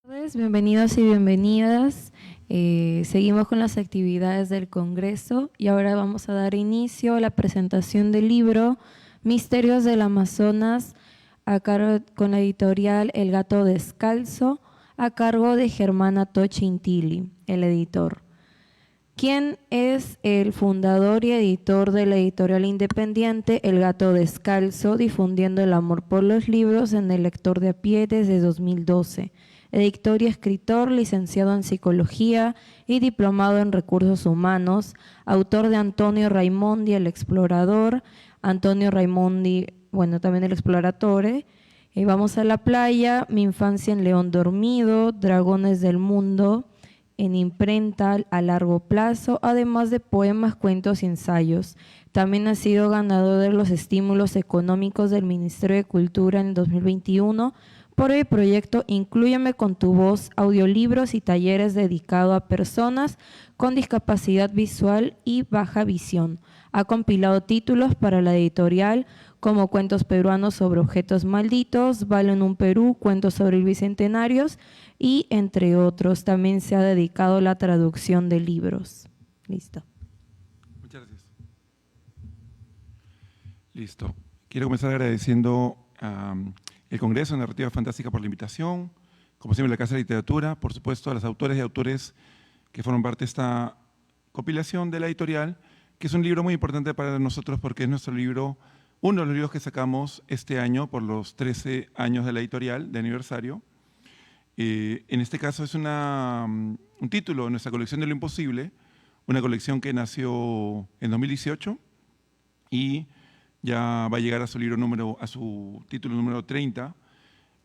Bienvenidos y bienvenidas. Seguimos con las actividades del Congreso y ahora vamos a dar inicio a la presentación del libro Misterios del Amazonas con la editorial El Gato Descalzo, a cargo de Germán Atoche Intilli, el editor. ¿Quién es el fundador y editor de la editorial independiente El Gato Descalzo, difundiendo el amor por los libros en el lector de a pie desde 2012? Editor y escritor, licenciado en Psicología y diplomado en Recursos Humanos, autor de Antonio Raimondi, el explorador, Antonio Raimondi, bueno, también el exploratore, Vamos a la playa, Mi infancia en León dormido, Dragones del mundo, en imprenta a largo plazo, además de poemas, cuentos y ensayos. También ha sido ganador de los estímulos económicos del Ministerio de Cultura en el 2021 por el proyecto Inclúyeme con tu voz, audiolibros y talleres dedicados a personas con discapacidad visual y baja visión. Ha compilado títulos para la editorial como Cuentos peruanos sobre objetos malditos, Valo en un Perú, Cuentos sobre el Bicentenarios y entre otros. También se ha dedicado a la traducción de libros. Listo. Muchas gracias. Listo. Quiero comenzar agradeciendo el Congreso de Narrativa Fantástica por la invitación, como siempre la Casa de Literatura, por supuesto a las autores y autores que forman parte de esta compilación de la editorial, que es un libro muy importante para nosotros porque es nuestro libro, uno de los libros que sacamos este año por los 13 años de la editorial, de aniversario. En este caso es un título de nuestra colección de lo imposible, una colección que nació en 2018 y ya va a llegar a su título número 30,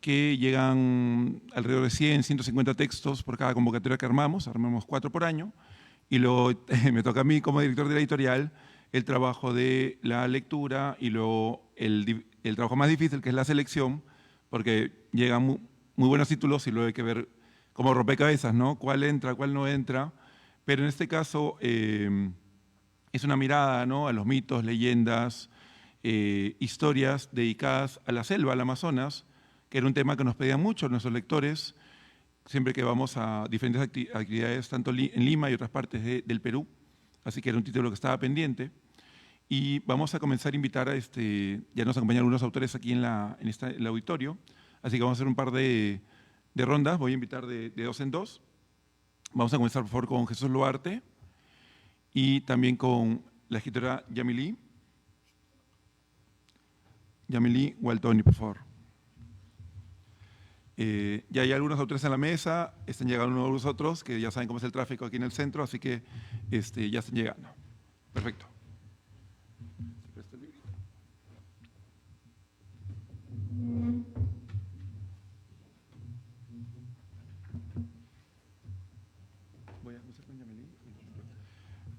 que llegan alrededor de 100, 150 textos por cada convocatoria que armamos 4 por año, y luego me toca a mí como director de la editorial el trabajo de la lectura y luego el trabajo más difícil, que es la selección, porque llegan muy buenos títulos y luego hay que ver como rompecabezas, ¿no? Cuál entra, cuál no entra, pero en este caso es una mirada, ¿no?, a los mitos, leyendas, historias dedicadas a la selva, al Amazonas, que era un tema que nos pedían mucho nuestros lectores, siempre que vamos a diferentes actividades, tanto en Lima y otras partes del Perú, así que era un título que estaba pendiente. Y vamos a comenzar a invitar ya nos acompañan algunos autores aquí en el auditorio, así que vamos a hacer un par de rondas, voy a invitar de 2 en 2. Vamos a comenzar por favor con Jesús Luarte y también con la escritora Yamilí Gualtoni, por favor. Ya hay algunos autores en la mesa, están llegando algunos otros que ya saben cómo es el tráfico aquí en el centro, así que ya están llegando. Perfecto.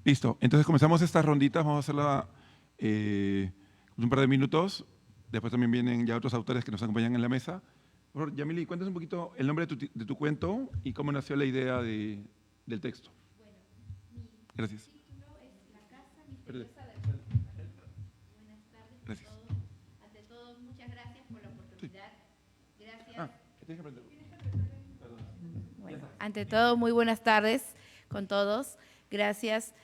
Listo, entonces comenzamos estas ronditas, vamos a hacerla un par de minutos, después también vienen ya otros autores que nos acompañan en la mesa. Por favor, Yamilí, cuéntanos un poquito el nombre de tu cuento y cómo nació la idea del texto. Bueno, Gracias. Mi título es La Casa Misteriosa de Río Amazonas. Buenas tardes a Gracias. todos. Ante todo, muchas gracias por la oportunidad. Gracias. Tienes que aprender. Bueno, ante todo, muy buenas tardes con todos. Gracias,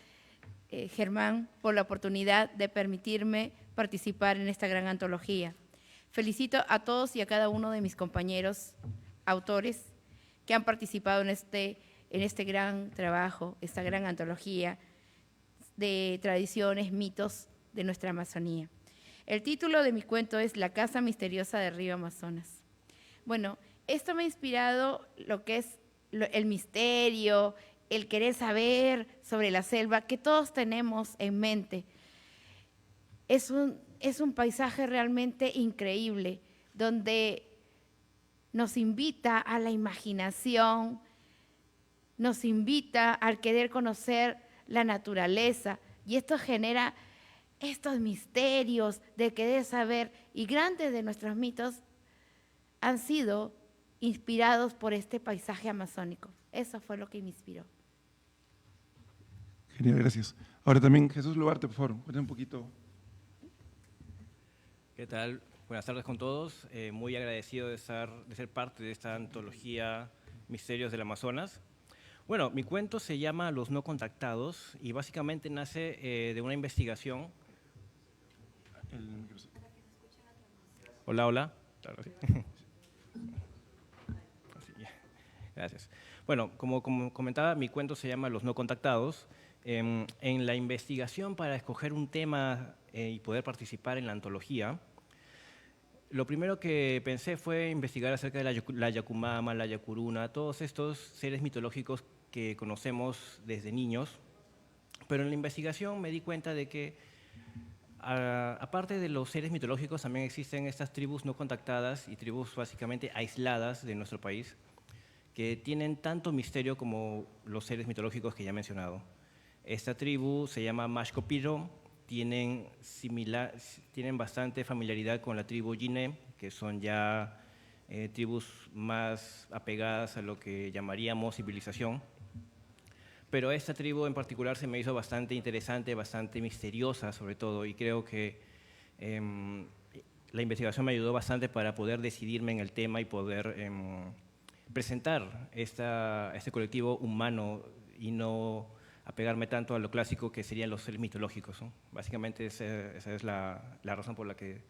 Germán, por la oportunidad de permitirme participar en esta gran antología. Felicito a todos y a cada uno de mis compañeros autores que han participado en este gran trabajo, esta gran antología de tradiciones, mitos de nuestra Amazonía. El título de mi cuento es La Casa Misteriosa de Río Amazonas. Bueno, esto me ha inspirado lo que es el misterio, el querer saber sobre la selva que todos tenemos en mente. Es un paisaje realmente increíble, donde nos invita a la imaginación, nos invita al querer conocer la naturaleza, y esto genera estos misterios de querer saber, y grandes de nuestros mitos han sido inspirados por este paisaje amazónico. Eso fue lo que me inspiró. Genial, gracias. Ahora también Jesús Luarte, por favor, cuéntanos un poquito. ¿Qué tal? Buenas tardes con todos. Muy agradecido de ser parte de esta antología Misterios del Amazonas. Bueno, mi cuento se llama Los no contactados y básicamente nace de una investigación. Hola, hola. Claro, sí. Gracias. Bueno, como comentaba, mi cuento se llama Los no contactados. En la investigación para escoger un tema y poder participar en la antología, lo primero que pensé fue investigar acerca de la Yakumama, la Yakuruna, todos estos seres mitológicos que conocemos desde niños, pero en la investigación me di cuenta de que aparte de los seres mitológicos también existen estas tribus no contactadas y tribus básicamente aisladas de nuestro país que tienen tanto misterio como los seres mitológicos que ya he mencionado. Esta tribu se llama Mashkopiro, tienen bastante familiaridad con la tribu Yiné, que son ya tribus más apegadas a lo que llamaríamos civilización. Pero esta tribu en particular se me hizo bastante interesante, bastante misteriosa sobre todo, y creo que la investigación me ayudó bastante para poder decidirme en el tema y poder presentar este colectivo humano y no apegarme tanto a lo clásico que serían los seres mitológicos, ¿no? Básicamente esa es la razón por la que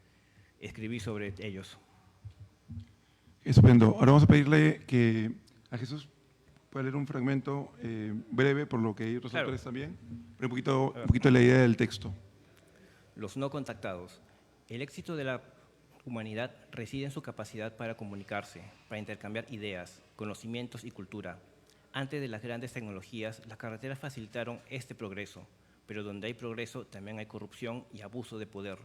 escribí sobre ellos. Estupendo. Ahora vamos a pedirle que a Jesús pueda leer un fragmento breve, por lo que hay otros autores también, pero un poquito de la idea del texto. Los no contactados. El éxito de la humanidad reside en su capacidad para comunicarse, para intercambiar ideas, conocimientos y cultura. Antes de las grandes tecnologías, las carreteras facilitaron este progreso, pero donde hay progreso también hay corrupción y abuso de poder.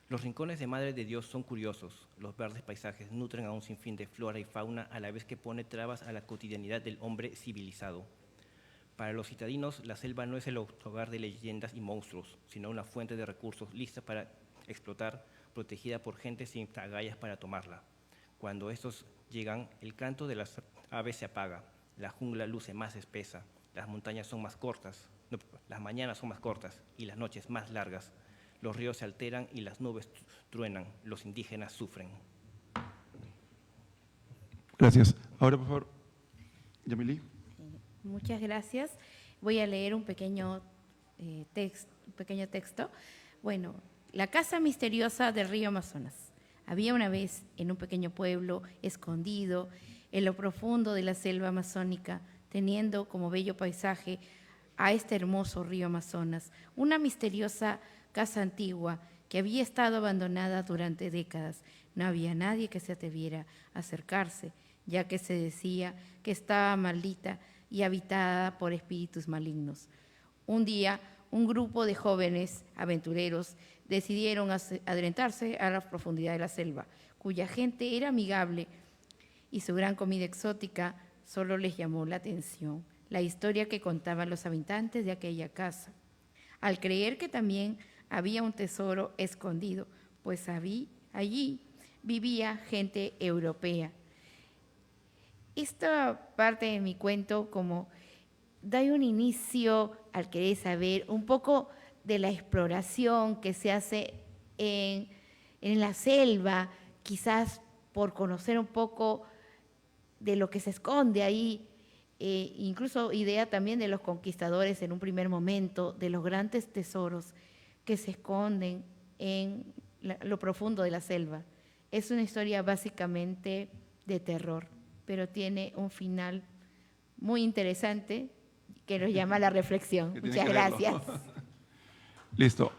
Los rincones de Madre de Dios son curiosos, los verdes paisajes nutren a un sinfín de flora y fauna a la vez que pone trabas a la cotidianidad del hombre civilizado. Para los citadinos, la selva no es el hogar de leyendas y monstruos, sino una fuente de recursos lista para explotar, protegida por gente sin agallas para tomarla. Cuando estos llegan, el canto de las aves se apaga, la jungla luce más espesa, las montañas son más cortas, las mañanas son más cortas y las noches más largas. Los ríos se alteran y las nubes truenan, los indígenas sufren. Gracias. Ahora, por favor, Yamilí. Muchas gracias. Voy a leer un pequeño texto. Bueno, la casa misteriosa del río Amazonas. Había una vez en un pequeño pueblo escondido en lo profundo de la selva amazónica, teniendo como bello paisaje a este hermoso río Amazonas, una misteriosa casa antigua que había estado abandonada durante décadas. No había nadie que se atreviera a acercarse, ya que se decía que estaba maldita y habitada por espíritus malignos. Un día, un grupo de jóvenes aventureros decidieron adentrarse a la profundidad de la selva, cuya gente era amigable y su gran comida exótica solo les llamó la atención la historia que contaban los habitantes de aquella casa, al creer que también había un tesoro escondido, pues allí vivía gente europea. Esta parte de mi cuento como da un inicio al querer saber un poco de la exploración que se hace en la selva, quizás por conocer un poco de lo que se esconde ahí, incluso idea también de los conquistadores en un primer momento, de los grandes tesoros que se esconden en lo profundo de la selva. Es una historia básicamente de terror, pero tiene un final muy interesante que nos llama a la reflexión. Muchas gracias. Listo.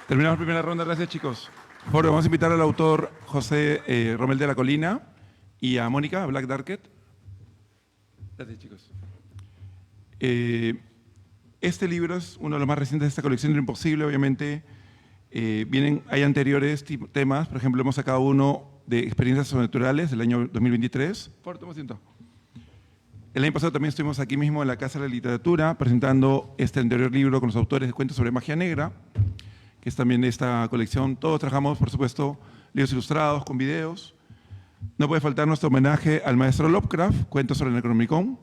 Terminamos la primera ronda. Gracias, chicos. Por favor, vamos a invitar al autor José Romel de la Colina y a Mónica, Black Darket. Gracias, chicos. Este libro es uno de los más recientes de esta colección de lo imposible. Obviamente, hay anteriores temas. Por ejemplo, hemos sacado uno de experiencias sobrenaturales del año 2023. Por favor, toma asiento. El año pasado también estuvimos aquí mismo en la Casa de la Literatura presentando este anterior libro con los autores de cuentos sobre magia negra, que es también de esta colección. Todos trabajamos, por supuesto, libros ilustrados con videos. No puede faltar nuestro homenaje al maestro Lovecraft, cuentos sobre el Necronomicon.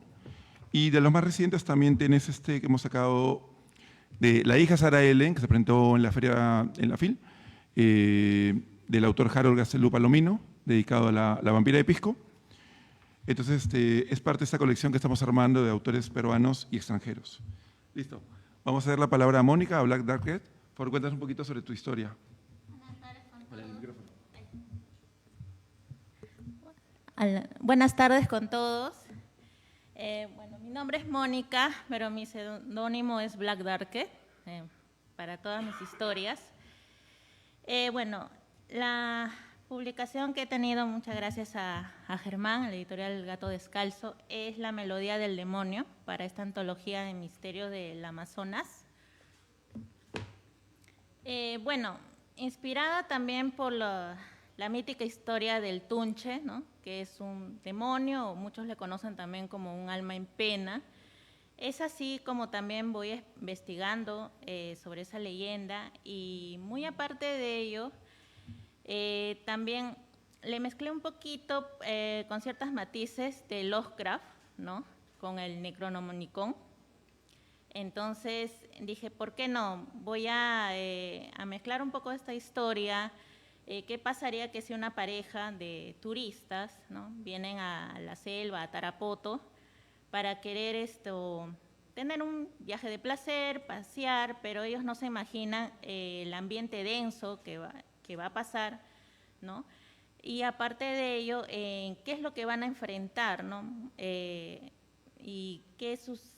Y de los más recientes también tienes este que hemos sacado de La hija Sarah Ellen, que se presentó en la feria, en la FIL, del autor Harold Gazzelú Palomino, dedicado a la vampira de Pisco. Entonces, es parte de esta colección que estamos armando de autores peruanos y extranjeros. Listo. Vamos a dar la palabra a Mónica, a Black Dark Red. Por favor, cuéntanos un poquito sobre tu historia. Buenas tardes con todos. Bueno, mi nombre es Mónica, pero mi seudónimo es Black Dark, para todas mis historias. Bueno, la publicación que he tenido, muchas gracias a Germán, la editorial El Gato Descalzo, es La Melodía del Demonio, para esta antología de misterios del Amazonas. Bueno, inspirada también por la mítica historia del Tunche, ¿no?, que es un demonio, o muchos le conocen también como un alma en pena. Es así como también voy investigando sobre esa leyenda, y muy aparte de ello, también le mezclé un poquito con ciertos matices de Lovecraft, ¿no?, con el Necronomicon. Entonces dije, ¿por qué no? Voy a mezclar un poco esta historia. ¿Qué pasaría que si una pareja de turistas, ¿no?, vienen a la selva, a Tarapoto, para querer tener un viaje de placer, pasear, pero ellos no se imaginan el ambiente denso que va a pasar, ¿no? Y aparte de ello, ¿qué es lo que van a enfrentar, ¿no? Y qué sus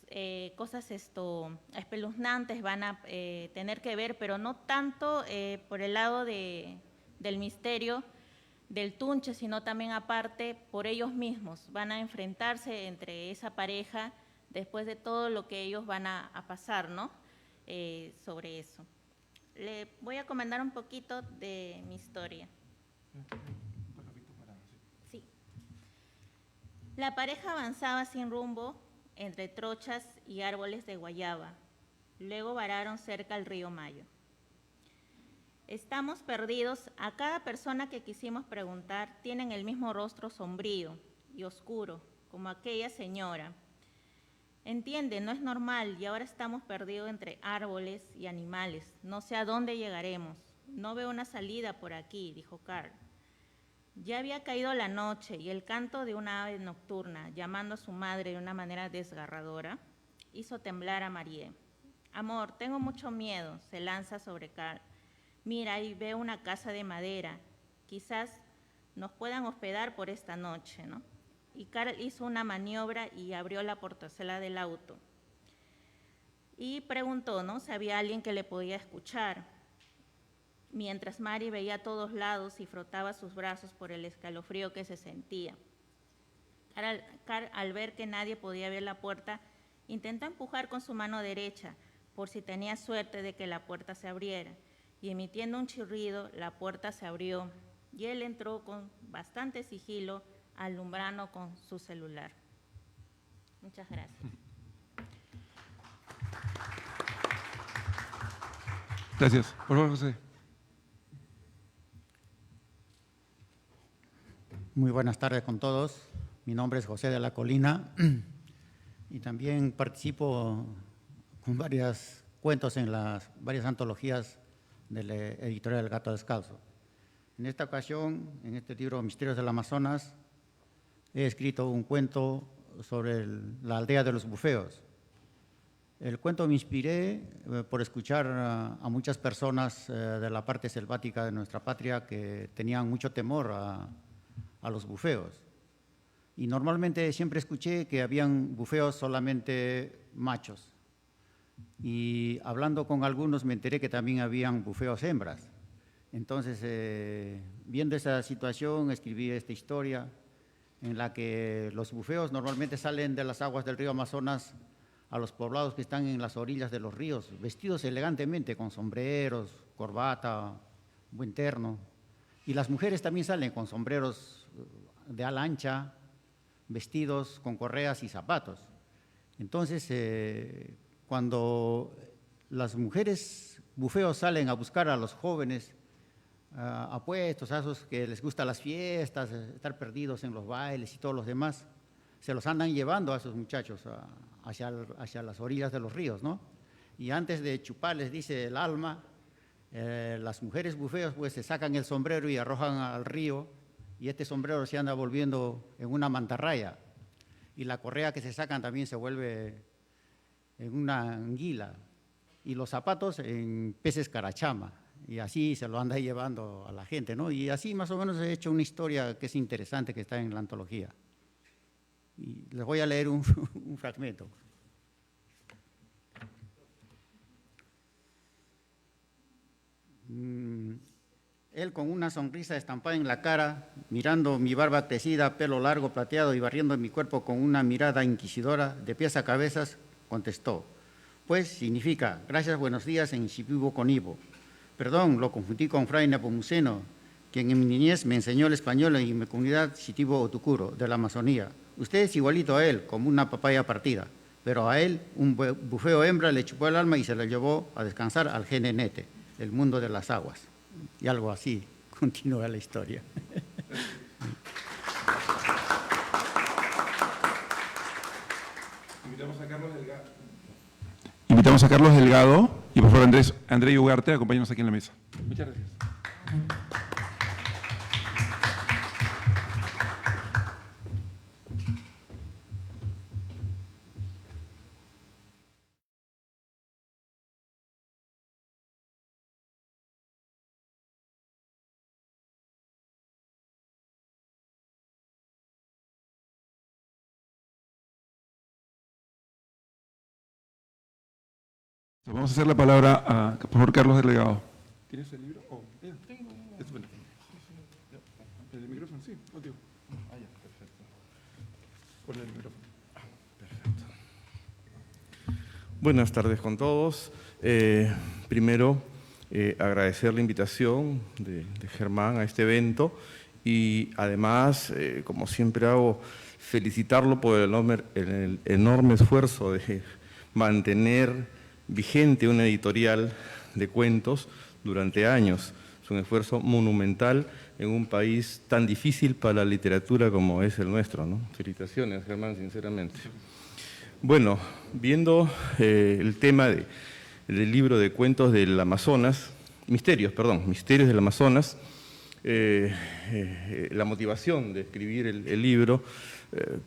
cosas espeluznantes van a tener que ver, pero no tanto por el lado del misterio del Tunche, sino también aparte por ellos mismos. Van a enfrentarse entre esa pareja después de todo lo que ellos van a pasar, ¿no? Sobre eso. Le voy a comentar un poquito de mi historia. Sí. La pareja avanzaba sin rumbo entre trochas y árboles de guayaba. Luego vararon cerca al río Mayo. Estamos perdidos. A cada persona que quisimos preguntar tienen el mismo rostro sombrío y oscuro, como aquella señora. Entiende, no es normal, y ahora estamos perdidos entre árboles y animales. No sé a dónde llegaremos. No veo una salida por aquí, dijo Carl. Ya había caído la noche y el canto de una ave nocturna, llamando a su madre de una manera desgarradora, hizo temblar a Marie. Amor, tengo mucho miedo, se lanza sobre Carl. Mira, ahí veo una casa de madera. Quizás nos puedan hospedar por esta noche, ¿no? Y Carl hizo una maniobra y abrió la portazuela del auto. Y preguntó, ¿no?, si había alguien que le podía escuchar. Mientras Mari veía a todos lados y frotaba sus brazos por el escalofrío que se sentía. Carl, al ver que nadie podía abrir la puerta, intentó empujar con su mano derecha, por si tenía suerte de que la puerta se abriera. Y emitiendo un chirrido, la puerta se abrió y él entró con bastante sigilo, alumbrando con su celular. Muchas gracias. Gracias. Por favor, José. Muy buenas tardes con todos. Mi nombre es José de la Colina y también participo con varios cuentos en las varias antologías de la editorial El Gato Descalzo. En esta ocasión, en este libro Misterios del Amazonas, he escrito un cuento sobre la aldea de los bufeos. El cuento me inspiré por escuchar a muchas personas de la parte selvática de nuestra patria que tenían mucho temor a los bufeos. Y normalmente siempre escuché que habían bufeos solamente machos. Y hablando con algunos me enteré que también habían bufeos hembras. Entonces, viendo esa situación, escribí esta historia en la que los bufeos normalmente salen de las aguas del río Amazonas a los poblados que están en las orillas de los ríos, vestidos elegantemente con sombreros, corbata, buen terno. Y las mujeres también salen con sombreros de ala ancha, vestidos con correas y zapatos. Entonces, cuando las mujeres bufeos salen a buscar a los jóvenes apuestos, a esos que les gustan las fiestas, estar perdidos en los bailes y todos los demás, se los andan llevando a esos muchachos hacia las orillas de los ríos, ¿no? Y antes de chuparles, dice el alma, las mujeres bufeos pues se sacan el sombrero y arrojan al río y este sombrero se anda volviendo en una mantarraya, y la correa que se sacan también se vuelve en una anguila, y los zapatos en peces carachama, y así se lo anda llevando a la gente, ¿no? Y así más o menos he hecho una historia que es interesante, que está en la antología. Y les voy a leer un fragmento. Él con una sonrisa estampada en la cara, mirando mi barba tecida, pelo largo plateado y barriendo mi cuerpo con una mirada inquisidora, de pies a cabezas, contestó: pues significa gracias, buenos días en Shipibo Conibo. Perdón, lo confundí con Fray Nepomuceno, quien en mi niñez me enseñó el español en mi comunidad Shipibo Otucuro, de la Amazonía. Usted es igualito a él, como una papaya partida, pero a él un bufeo hembra le chupó el alma y se lo llevó a descansar al Genenete, el mundo de las aguas. Y algo así continúa la historia. Invitamos a Carlos Delgado y por favor André Ugarte, acompáñanos aquí en la mesa. Muchas gracias. Vamos a hacer la palabra a, por favor, Carlos Delgado. ¿Tienes el libro? Oh, tengo. ¿El micrófono? Sí, contigo. Ah, ya, perfecto. Pon el micrófono. Perfecto. Buenas tardes con todos. Primero, agradecer la invitación de Germán a este evento y además, como siempre hago, felicitarlo por el enorme esfuerzo de mantener vigente una editorial de cuentos durante años. Es un esfuerzo monumental en un país tan difícil para la literatura como es el nuestro, ¿no? Felicitaciones, Germán, sinceramente. Bueno, viendo el tema del libro de cuentos del Amazonas, Misterios del Amazonas, la motivación de escribir el libro,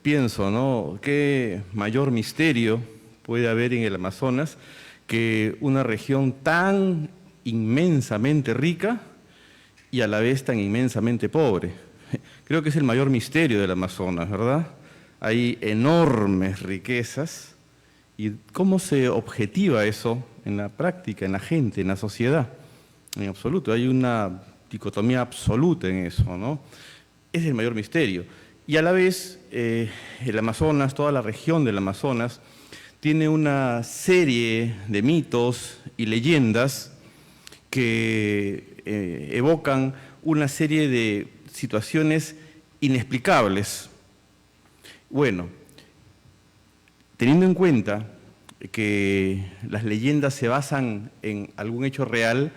pienso, ¿no? ¿Qué mayor misterio puede haber en el Amazonas que una región tan inmensamente rica y a la vez tan inmensamente pobre? Creo que es el mayor misterio del Amazonas, ¿verdad? Hay enormes riquezas. ¿Y cómo se objetiva eso en la práctica, en la gente, en la sociedad? En absoluto, hay una dicotomía absoluta en eso, ¿no? Es el mayor misterio. Y a la vez, el Amazonas, toda la región del Amazonas, tiene una serie de mitos y leyendas que evocan una serie de situaciones inexplicables. Bueno, teniendo en cuenta que las leyendas se basan en algún hecho real,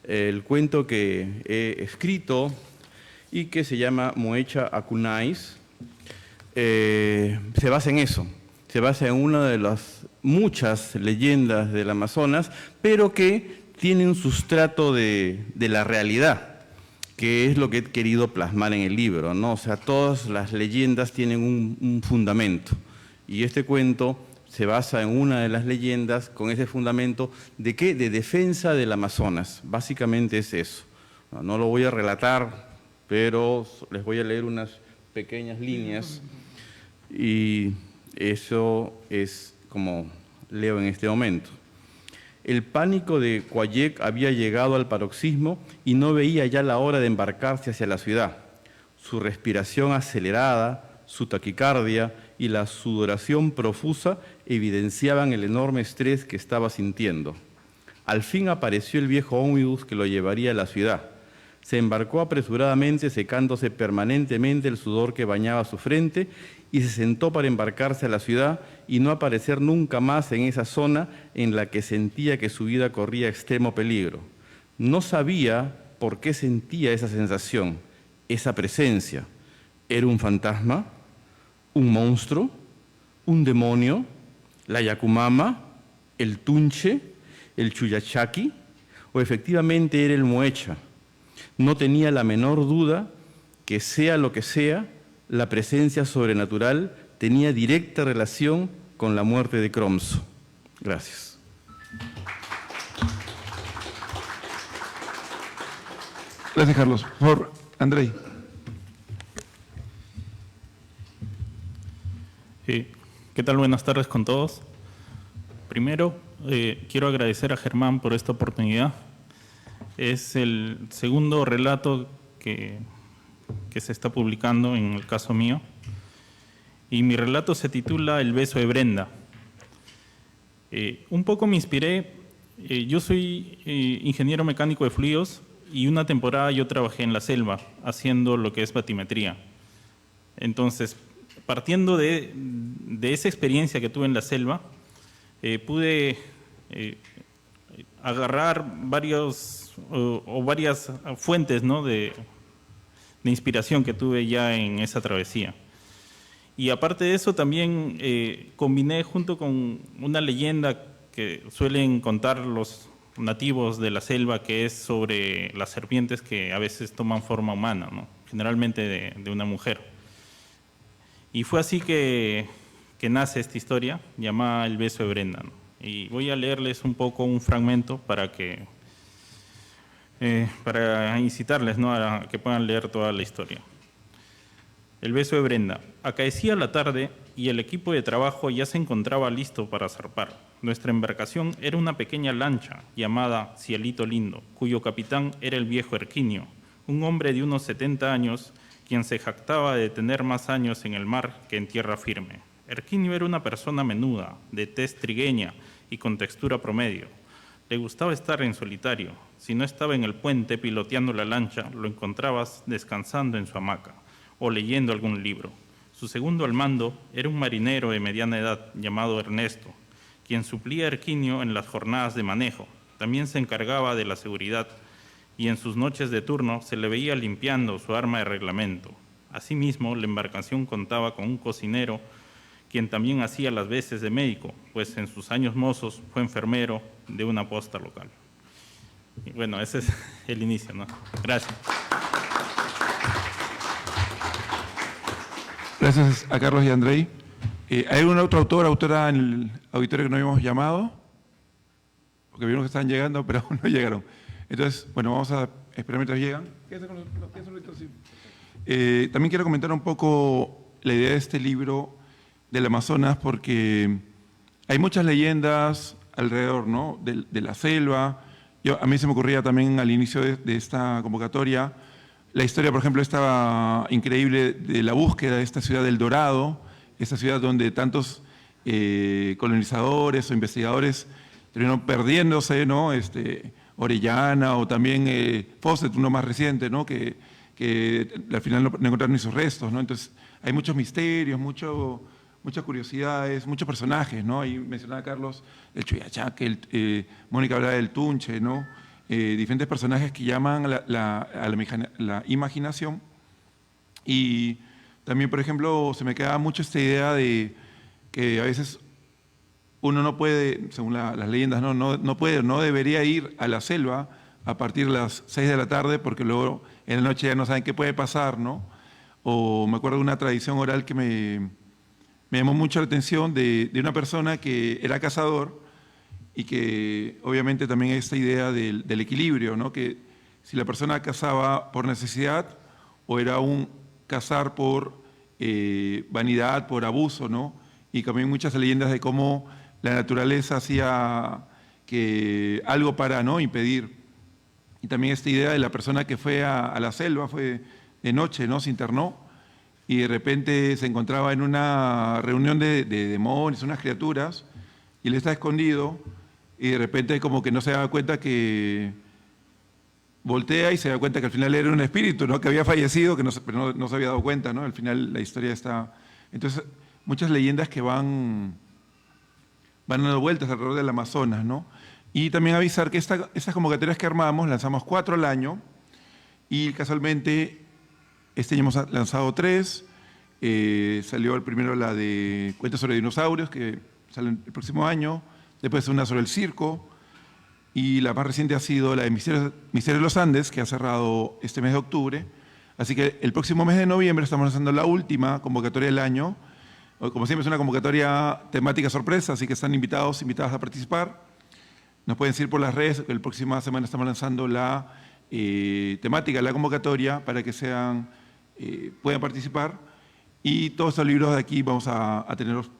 el cuento que he escrito y que se llama Moecha Akunais se basa en eso. Se basa en una de las muchas leyendas del Amazonas, pero que tiene un sustrato de la realidad, que es lo que he querido plasmar en el libro, ¿no? O sea, todas las leyendas tienen un fundamento, y este cuento se basa en una de las leyendas con ese fundamento de ¿qué? De defensa del Amazonas. Básicamente es eso. No lo voy a relatar, pero les voy a leer unas pequeñas líneas y eso es como leo en este momento. El pánico de Coayec había llegado al paroxismo y no veía ya la hora de embarcarse hacia la ciudad. Su respiración acelerada, su taquicardia y la sudoración profusa evidenciaban el enorme estrés que estaba sintiendo. Al fin apareció el viejo ómnibus que lo llevaría a la ciudad. Se embarcó apresuradamente, secándose permanentemente el sudor que bañaba su frente, y se sentó para embarcarse a la ciudad y no aparecer nunca más en esa zona en la que sentía que su vida corría extremo peligro. No sabía por qué sentía esa sensación, esa presencia. ¿Era un fantasma? ¿Un monstruo? ¿Un demonio? ¿La Yacumama? ¿El Tunche? ¿El Chuyachaki? ¿O efectivamente era el Moecha? No tenía la menor duda que sea lo que sea, la presencia sobrenatural tenía directa relación con la muerte de Cromso. Gracias. Gracias, Carlos. Por favor, Andrei. ¿Qué tal? Buenas tardes con todos. Primero, quiero agradecer a Germán por esta oportunidad. Es el segundo relato que se está publicando en el caso mío. Y mi relato se titula El beso de Brenda. Un poco me inspiré. Yo soy ingeniero mecánico de fluidos y una temporada yo trabajé en la selva haciendo lo que es batimetría. Entonces, partiendo de esa experiencia que tuve en la selva, pude agarrar varias fuentes, ¿no?, de inspiración que tuve ya en esa travesía. Y aparte de eso también combiné junto con una leyenda que suelen contar los nativos de la selva, que es sobre las serpientes que a veces toman forma humana, ¿no?, generalmente de una mujer. Y fue así que nace esta historia llamada El beso de Brenda, ¿no? Y voy a leerles un poco un fragmento para incitarles, ¿no?, a que puedan leer toda la historia. El beso de Brenda. Acaecía la tarde y el equipo de trabajo ya se encontraba listo para zarpar. Nuestra embarcación era una pequeña lancha llamada Cielito Lindo, cuyo capitán era el viejo Erquinio, un hombre de unos 70 años, quien se jactaba de tener más años en el mar que en tierra firme. Erquinio era una persona menuda, de tez trigueña y con textura promedio. Le gustaba estar en solitario. Si no estaba en el puente piloteando la lancha, lo encontrabas descansando en su hamaca o leyendo algún libro. Su segundo al mando era un marinero de mediana edad llamado Ernesto, quien suplía a Erquinio en las jornadas de manejo. También se encargaba de la seguridad y en sus noches de turno se le veía limpiando su arma de reglamento. Asimismo, la embarcación contaba con un cocinero, quien también hacía las veces de médico, pues en sus años mozos fue enfermero de una posta local. Y bueno, ese es el inicio, ¿no? Gracias. Gracias a Carlos y a Andrei. ¿Hay algún otro autor, autora en el auditorio que no habíamos llamado? Porque vimos que estaban llegando, pero no llegaron. Entonces, bueno, vamos a esperar mientras llegan. También quiero comentar un poco la idea de este libro del Amazonas, porque hay muchas leyendas alrededor, ¿no?, de la selva. A mí se me ocurría también al inicio de esta convocatoria la historia, por ejemplo, estaba increíble de la búsqueda de esta ciudad del Dorado, esta ciudad donde tantos colonizadores o investigadores terminaron perdiéndose, ¿no? Orellana o también Fawcett, uno más reciente, ¿no?, que al final no encontraron ni sus restos, ¿no? Entonces hay muchos misterios, muchas curiosidades, muchos personajes, ¿no? Ahí mencionaba Carlos el Chuyachaque, Mónica hablaba del Tunche, ¿no? Diferentes personajes que llaman a la imaginación. Y también, por ejemplo, se me queda mucho esta idea de que a veces uno no puede, según las leyendas, no debería ir a la selva a partir de las 6 de la tarde porque luego en la noche ya no saben qué puede pasar, ¿no? O me acuerdo de una tradición oral que me llamó mucho la atención de una persona que era cazador y que obviamente también esta idea del equilibrio, ¿no?, que si la persona cazaba por necesidad o era un cazar por vanidad, por abuso, ¿no? Y también muchas leyendas de cómo la naturaleza hacía que algo para, ¿no?, impedir. Y también esta idea de la persona que fue a la selva, fue de noche, ¿no?, se internó y de repente se encontraba en una reunión de demonios, unas criaturas, y él está escondido y de repente como que no se daba cuenta, que voltea y se da cuenta que al final era un espíritu, ¿no?, que había fallecido, pero no se había dado cuenta, ¿no? Al final la historia está... Entonces, muchas leyendas que van dando vueltas alrededor del Amazonas, ¿no? Y también avisar que estas convocatorias que armamos, lanzamos 4 al año y casualmente este año hemos lanzado 3. Salió el primero la de Cuentos sobre dinosaurios, que sale el próximo año. Después una sobre el circo. Y la más reciente ha sido la de Misterios de los Andes, que ha cerrado este mes de octubre. Así que el próximo mes de noviembre estamos lanzando la última convocatoria del año. Como siempre es una convocatoria temática sorpresa, así que están invitados, invitadas a participar. Nos pueden seguir por las redes, la próxima semana estamos lanzando la temática de la convocatoria para que puedan participar. Y todos estos libros de aquí vamos a tenerlos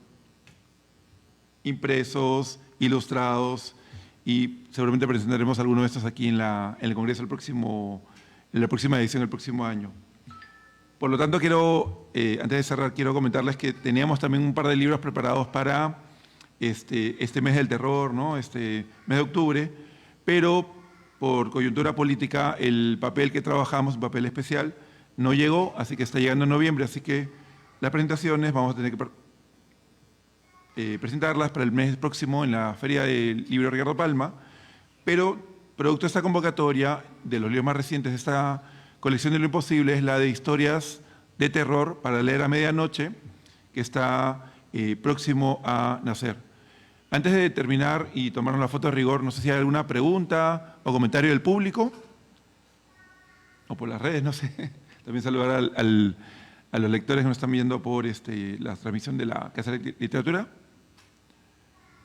impresos, ilustrados, y seguramente presentaremos algunos de estos aquí en el Congreso en la próxima edición del próximo año. Por lo tanto, antes de cerrar, quiero comentarles que teníamos también un par de libros preparados para este mes del terror, ¿no? Este mes de octubre, pero por coyuntura política el papel que trabajamos, un papel especial, no llegó, así que está llegando en noviembre, así que las presentaciones vamos a tener que presentarlas para el mes próximo en la Feria del Libro Ricardo Palma, pero producto de esta convocatoria, de los libros más recientes de esta colección de lo imposible, es la de historias de terror para leer a medianoche, que está próximo a nacer. Antes de terminar y tomar una foto de rigor, no sé si hay alguna pregunta o comentario del público, o por las redes, no sé. También saludar a los lectores que nos están viendo por la transmisión de la Casa de Literatura.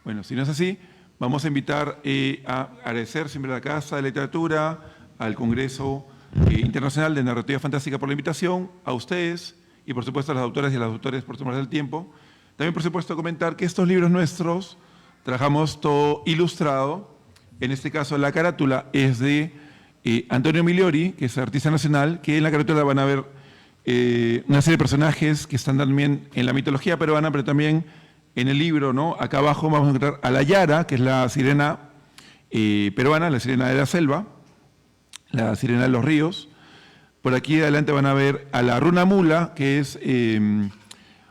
Bueno, si no es así, vamos a invitar a agradecer siempre a la Casa de Literatura, al Congreso Internacional de Narrativa Fantástica por la invitación, a ustedes y por supuesto a las autoras y a los autores por tomarse el tiempo. También por supuesto comentar que estos libros nuestros trabajamos todo ilustrado. En este caso la carátula es de Antonio Migliori, que es artista nacional, que en la carátula van a ver una serie de personajes que están también en la mitología peruana, pero también en el libro, ¿no? Acá abajo vamos a encontrar a la Yara, que es la sirena peruana, la sirena de la selva, la sirena de los ríos. Por aquí adelante van a ver a la Runa Mula, que es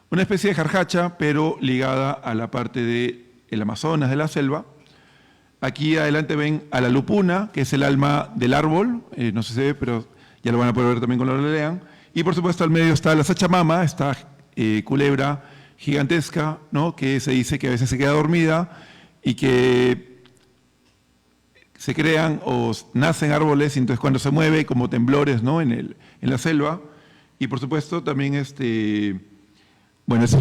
una especie de jarjacha, pero ligada a la parte del Amazonas, de la selva. Aquí adelante ven a la Lupuna, que es el alma del árbol, no sé si se ve, pero ya lo van a poder ver también cuando lo lean. Y por supuesto al medio está la Sachamama, esta culebra gigantesca, ¿no? Que se dice que a veces se queda dormida y que se crean o nacen árboles y entonces cuando se mueve como temblores, ¿no? en la selva. Y por supuesto también bueno, es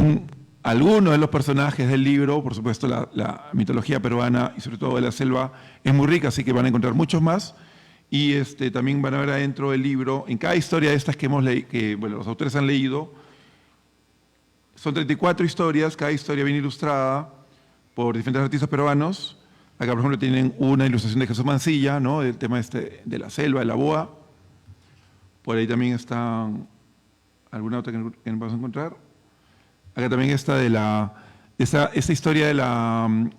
alguno de los personajes del libro, por supuesto la mitología peruana y sobre todo de la selva es muy rica, así que van a encontrar muchos más. Y también van a ver adentro del libro, en cada historia de estas que bueno, los autores han leído, son 34 historias, cada historia bien ilustrada por diferentes artistas peruanos. Acá, por ejemplo, tienen una ilustración de Jesús Mancilla, ¿no? Del tema de la selva, de la boa. Por ahí también está alguna otra que no vamos a encontrar. Acá también está esta historia de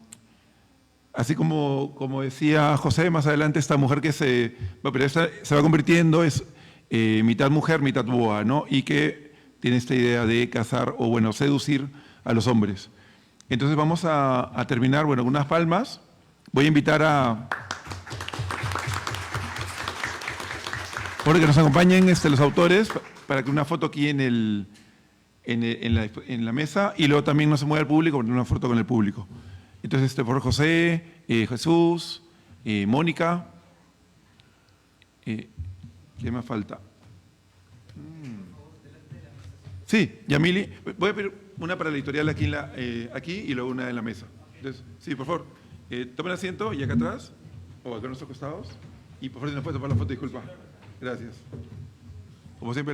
así como decía José, más adelante esta mujer que se va convirtiendo, es mitad mujer, mitad boa, ¿no? Y que tiene esta idea de cazar o, bueno, seducir a los hombres. Entonces vamos a terminar, bueno, con unas palmas. Voy a invitar por que nos acompañen los autores para que una foto aquí en la mesa y luego también no se mueva el público, porque una foto con el público. Entonces, por José, Jesús, Mónica. ¿Qué más falta? Sí, Yamili. Voy a pedir una para la editorial aquí y luego una en la mesa. Entonces, sí, por favor, tomen asiento y acá atrás, o acá a nuestros costados. Y por favor, si nos puede tomar la foto, disculpa. Gracias. Como siempre,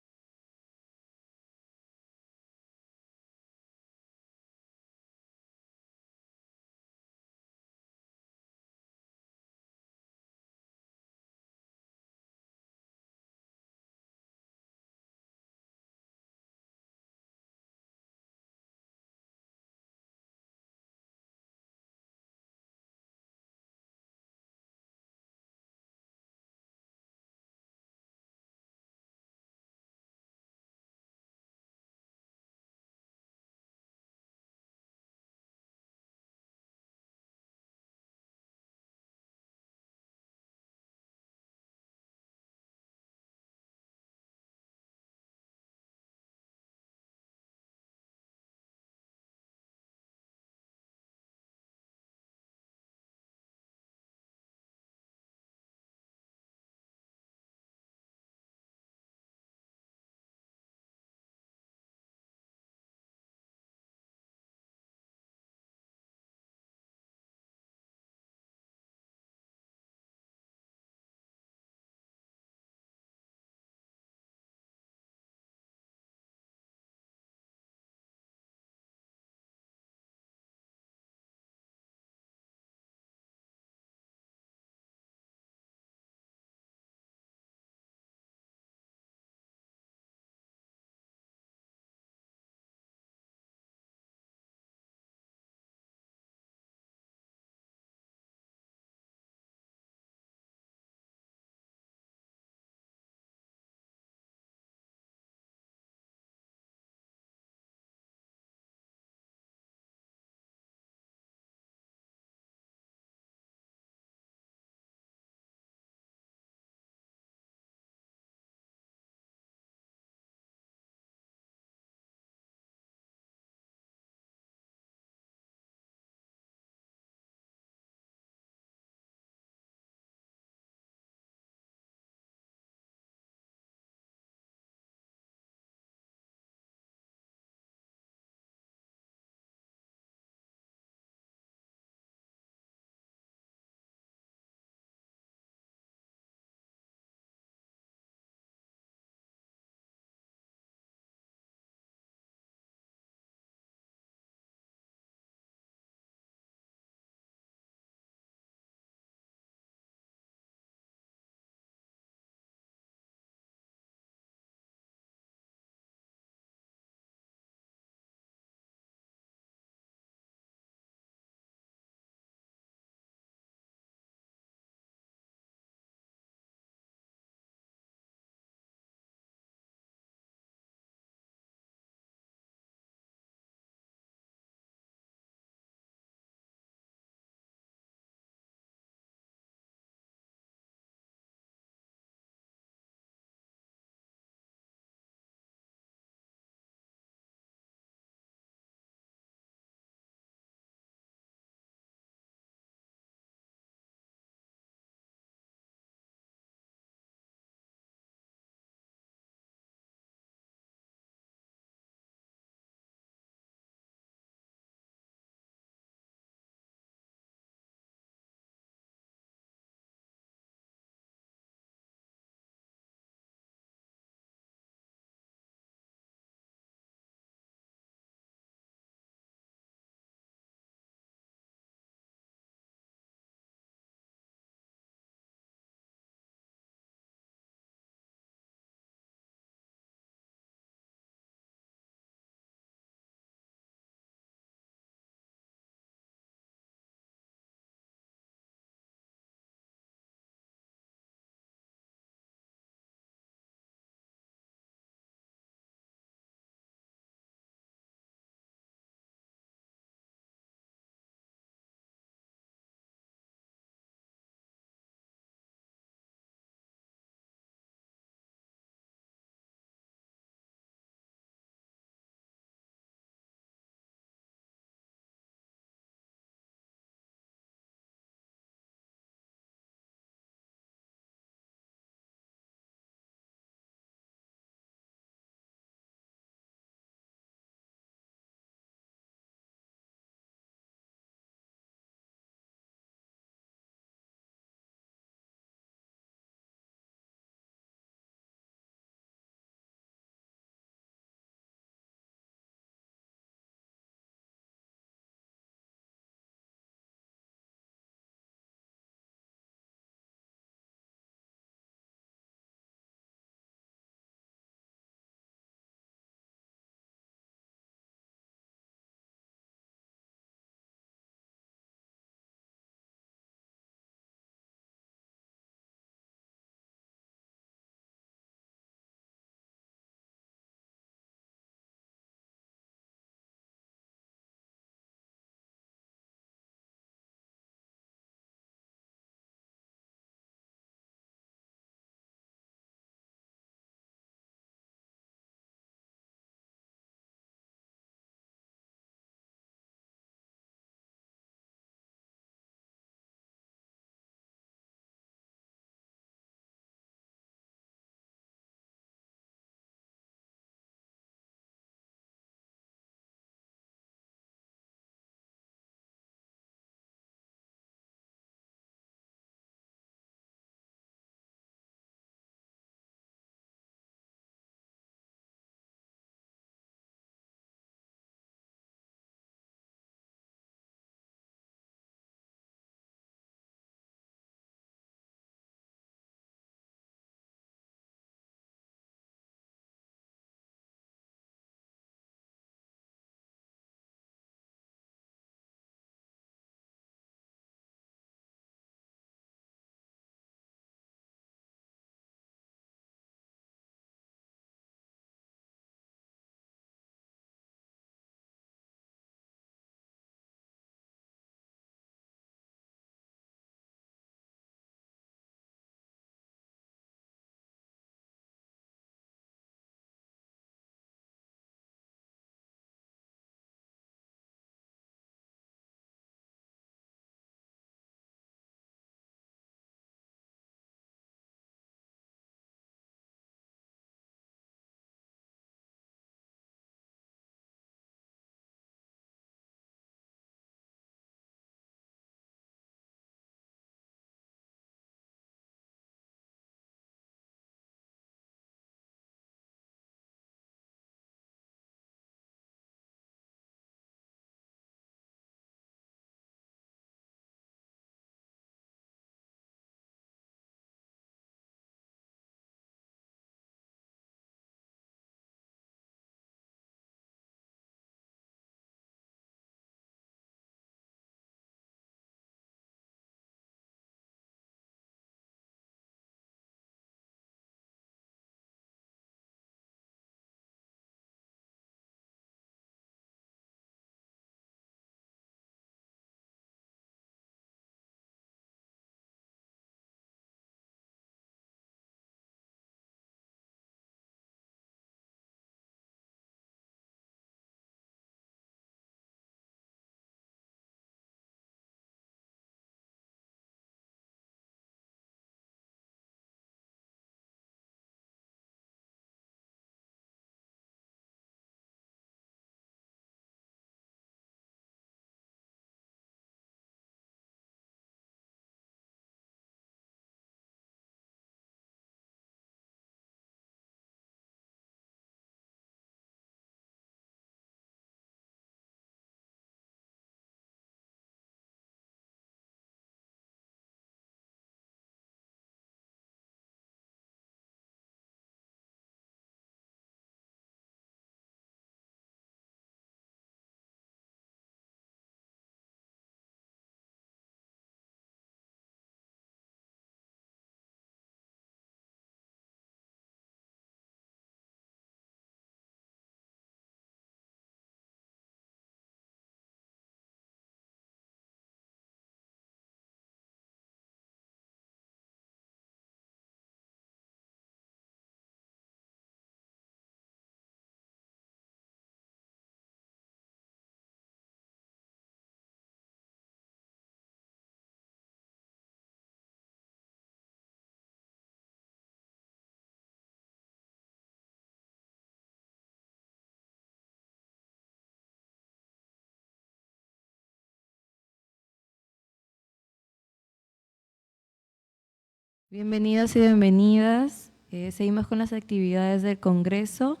Bienvenidos y bienvenidas. Seguimos con las actividades del Congreso.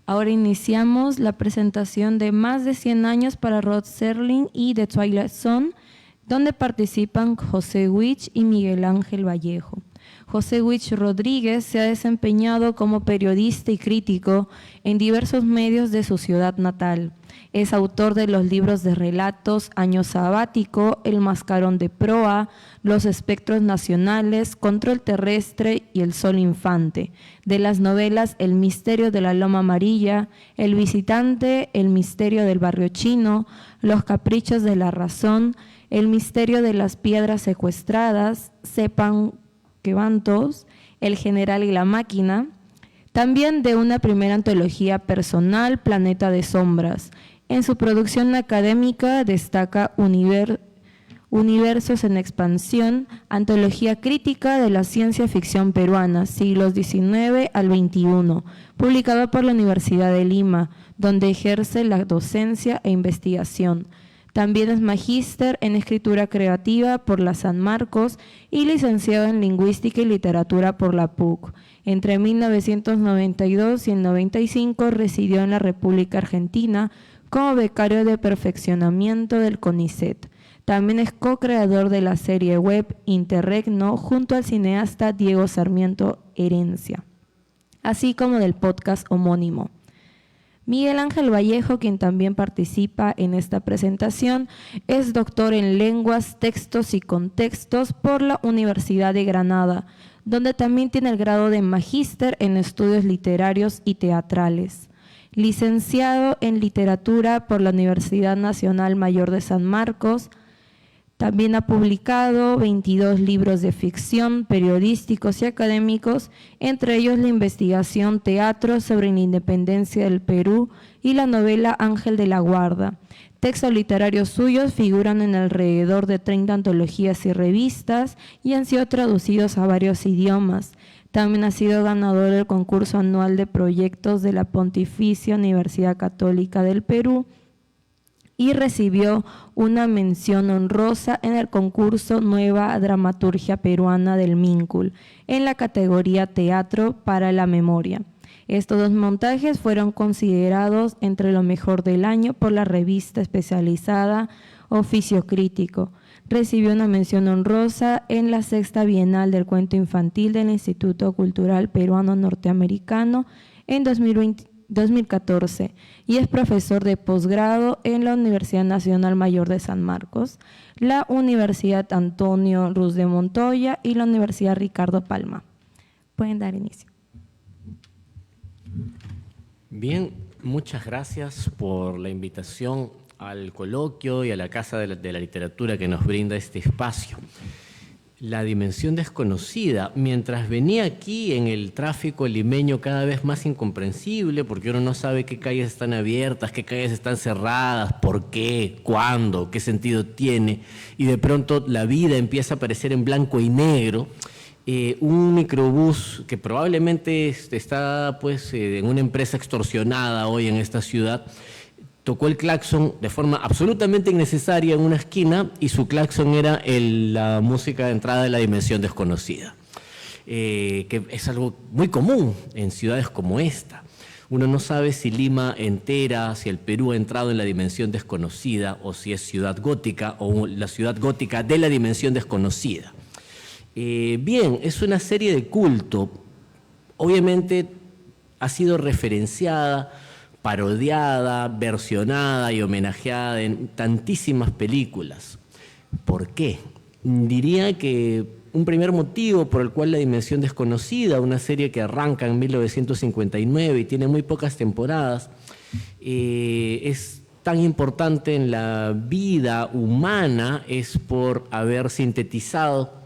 Ahora iniciamos la presentación de Más de 100 años para Rod Serling y The Twilight Zone, donde participan José Witch y Miguel Ángel Vallejo. José Witch Rodríguez se ha desempeñado como periodista y crítico en diversos medios de su ciudad natal. Es autor de los libros de relatos Año Sabático, El Mascarón de Proa, Los Espectros Nacionales, Control Terrestre y El Sol Infante, de las novelas El Misterio de la Loma Amarilla, El Visitante, El Misterio del Barrio Chino, Los Caprichos de la Razón, El Misterio de las Piedras Secuestradas, Sepan que van todos, El General y la Máquina, también de una primera antología personal, Planeta de Sombras. En su producción académica destaca Universos en Expansión, antología crítica de la ciencia ficción peruana, siglos XIX al XXI, publicado por la Universidad de Lima, donde ejerce la docencia e investigación. También es magíster en escritura creativa por la San Marcos y licenciado en lingüística y literatura por la PUC. Entre 1992 y el 95 residió en la República Argentina como becario de perfeccionamiento del CONICET. También es co-creador de la serie web Interregno junto al cineasta Diego Sarmiento Herencia, así como del podcast homónimo. Miguel Ángel Vallejo, quien también participa en esta presentación, es doctor en Lenguas, Textos y Contextos por la Universidad de Granada, donde también tiene el grado de magíster en estudios literarios y teatrales. Licenciado en Literatura por la Universidad Nacional Mayor de San Marcos, también ha publicado 22 libros de ficción, periodísticos y académicos, entre ellos la investigación Teatro sobre la independencia del Perú y la novela Ángel de la Guarda. Textos literarios suyos figuran en alrededor de 30 antologías y revistas y han sido traducidos a varios idiomas. También ha sido ganador del concurso anual de proyectos de la Pontificia Universidad Católica del Perú y recibió una mención honrosa en el concurso Nueva Dramaturgia Peruana del MINCUL, en la categoría Teatro para la Memoria. Estos dos montajes fueron considerados entre lo mejor del año por la revista especializada Oficio Crítico. Recibió una mención honrosa en la 6ª Bienal del Cuento Infantil del Instituto Cultural Peruano Norteamericano en 2014 y es profesor de posgrado en la Universidad Nacional Mayor de San Marcos, la Universidad Antonio Ruz de Montoya y la Universidad Ricardo Palma. Pueden dar inicio. Bien, muchas gracias por la invitación al coloquio y a la Casa de la Literatura que nos brinda este espacio. La dimensión desconocida, mientras venía aquí en el tráfico limeño cada vez más incomprensible, porque uno no sabe qué calles están abiertas, qué calles están cerradas, por qué, cuándo, qué sentido tiene, y de pronto la vida empieza a aparecer en blanco y negro. Un microbús que probablemente está pues, en una empresa extorsionada hoy en esta ciudad, tocó el claxon de forma absolutamente innecesaria en una esquina y su claxon era la música de entrada de la dimensión desconocida, que es algo muy común en ciudades como esta. Uno no sabe si Lima entera, si el Perú ha entrado en la dimensión desconocida o si es ciudad gótica o la ciudad gótica de la dimensión desconocida. Bien, es una serie de culto, obviamente ha sido referenciada, parodiada, versionada y homenajeada en tantísimas películas. ¿Por qué? Diría que un primer motivo por el cual La Dimensión Desconocida, una serie que arranca en 1959 y tiene muy pocas temporadas, es tan importante en la vida humana, es por haber sintetizado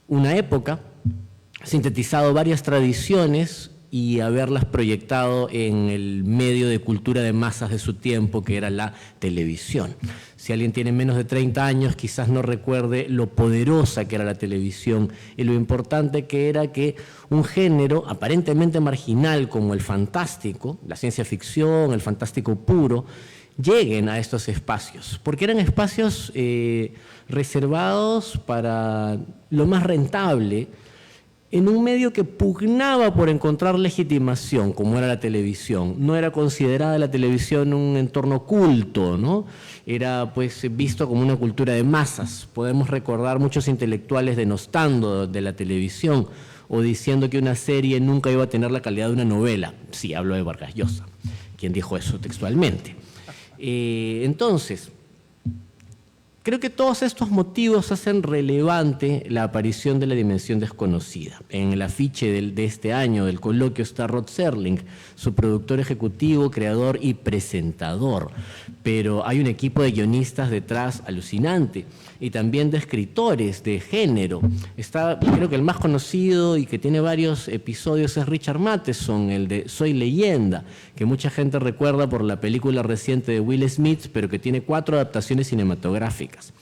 una época, sintetizado varias tradiciones y haberlas proyectado en el medio de cultura de masas de su tiempo, que era la televisión. Si alguien tiene menos de 30 años, quizás no recuerde lo poderosa que era la televisión y lo importante que era que un género aparentemente marginal como el fantástico, la ciencia ficción, el fantástico puro, lleguen a estos espacios, porque eran espacios reservados para lo más rentable en un medio que pugnaba por encontrar legitimación, como era la televisión. No era considerada la televisión un entorno culto, ¿no? Era pues visto como una cultura de masas. Podemos recordar muchos intelectuales denostando de la televisión o diciendo que una serie nunca iba a tener la calidad de una novela. Sí, hablo de Vargas Llosa, quien dijo eso textualmente. Entonces, creo que todos estos motivos hacen relevante la aparición de la dimensión desconocida. En el afiche de este año del coloquio está Rod Serling, su productor ejecutivo, creador y presentador. Pero hay un equipo de guionistas detrás alucinante y también de escritores de género. Creo que el más conocido y que tiene varios episodios es Richard Matheson, el de Soy Leyenda, que mucha gente recuerda por la película reciente de Will Smith, pero que tiene 4 adaptaciones cinematográficas.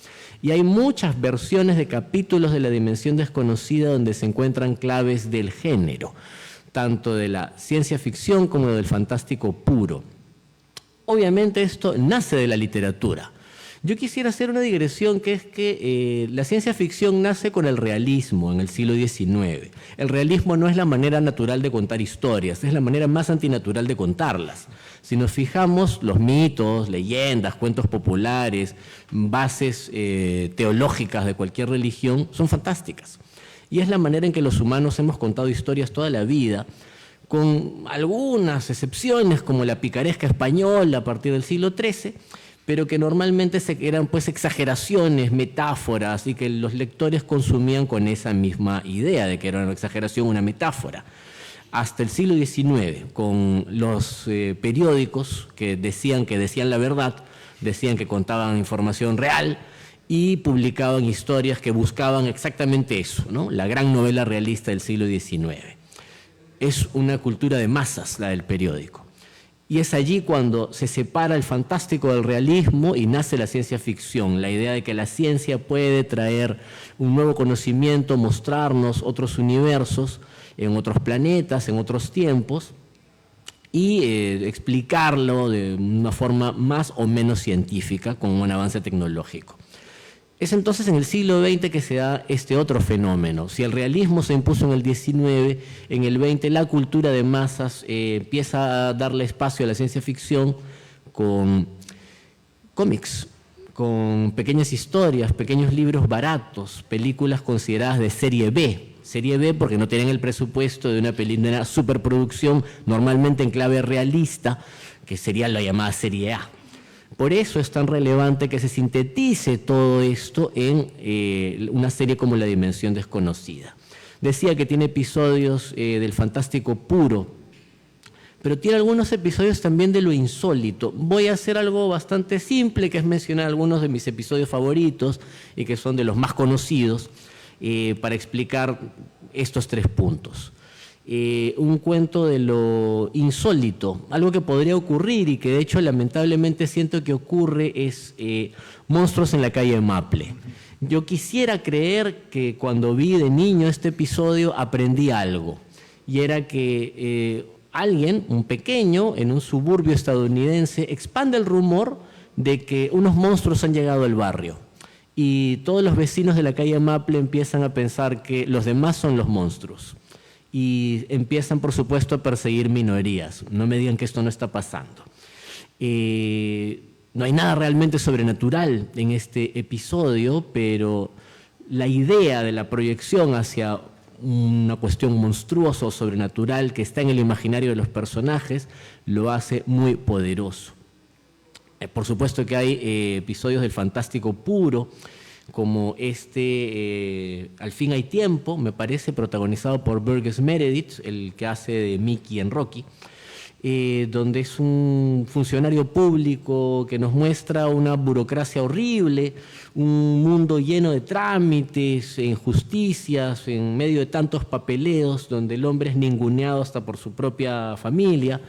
Y hay muchas versiones de capítulos de la dimensión desconocida donde se encuentran claves del género, tanto de la ciencia ficción como del fantástico puro. Obviamente esto nace de la literatura. Yo quisiera hacer una digresión, que es que la ciencia ficción nace con el realismo en el siglo XIX. El realismo no es la manera natural de contar historias, es la manera más antinatural de contarlas. Si nos fijamos, los mitos, leyendas, cuentos populares, bases teológicas de cualquier religión son fantásticas. Y es la manera en que los humanos hemos contado historias toda la vida, con algunas excepciones como la picaresca española a partir del siglo XIII, pero que normalmente eran pues exageraciones, metáforas, y que los lectores consumían con esa misma idea de que era una exageración, una metáfora. Hasta el siglo XIX, con los periódicos que decían la verdad, decían que contaban información real y publicaban historias que buscaban exactamente eso, ¿no? La gran novela realista del siglo XIX. Es una cultura de masas la del periódico. Y es allí cuando se separa el fantástico del realismo y nace la ciencia ficción, la idea de que la ciencia puede traer un nuevo conocimiento, mostrarnos otros universos en otros planetas, en otros tiempos, y explicarlo de una forma más o menos científica con un avance tecnológico. Es entonces en el siglo XX que se da este otro fenómeno. Si el realismo se impuso en el XIX, en el XX la cultura de masas empieza a darle espacio a la ciencia ficción con cómics, con pequeñas historias, pequeños libros baratos, películas consideradas de serie B. Serie B porque no tienen el presupuesto de una superproducción normalmente en clave realista, que sería la llamada serie A. Por eso es tan relevante que se sintetice todo esto en una serie como La Dimensión Desconocida. Decía que tiene episodios del fantástico puro, pero tiene algunos episodios también de lo insólito. Voy a hacer algo bastante simple, que es mencionar algunos de mis episodios favoritos y que son de los más conocidos, para explicar estos 3 puntos. Un cuento de lo insólito, algo que podría ocurrir y que de hecho lamentablemente siento que ocurre, es Monstruos en la calle Maple. Yo quisiera creer que cuando vi de niño este episodio aprendí algo, y era que alguien, un pequeño, en un suburbio estadounidense, expande el rumor de que unos monstruos han llegado al barrio. Y todos los vecinos de la calle Maple empiezan a pensar que los demás son los monstruos. Y empiezan, por supuesto, a perseguir minorías. No me digan que esto no está pasando. No hay nada realmente sobrenatural en este episodio, pero la idea de la proyección hacia una cuestión monstruosa o sobrenatural que está en el imaginario de los personajes lo hace muy poderoso. Por supuesto que hay episodios del fantástico puro, como Al fin hay tiempo, me parece, protagonizado por Burgess Meredith, el que hace de Mickey en Rocky, donde es un funcionario público que nos muestra una burocracia horrible, un mundo lleno de trámites, injusticias, en medio de tantos papeleos, donde el hombre es ninguneado hasta por su propia familia.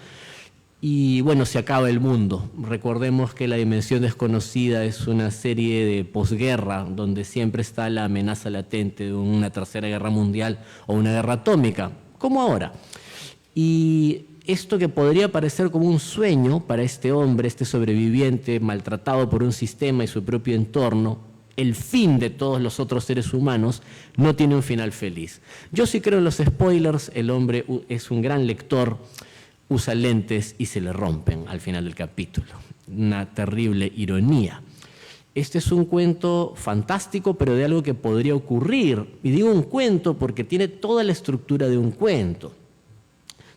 Y bueno, se acaba el mundo. Recordemos que La Dimensión Desconocida es una serie de posguerra donde siempre está la amenaza latente de una tercera guerra mundial o una guerra atómica, como ahora. Y esto que podría parecer como un sueño para este hombre, este sobreviviente maltratado por un sistema y su propio entorno, el fin de todos los otros seres humanos, no tiene un final feliz. Yo sí creo en los spoilers, el hombre es un gran lector, usa lentes y se le rompen al final del capítulo. Una terrible ironía. Este es un cuento fantástico, pero de algo que podría ocurrir. Y digo un cuento porque tiene toda la estructura de un cuento.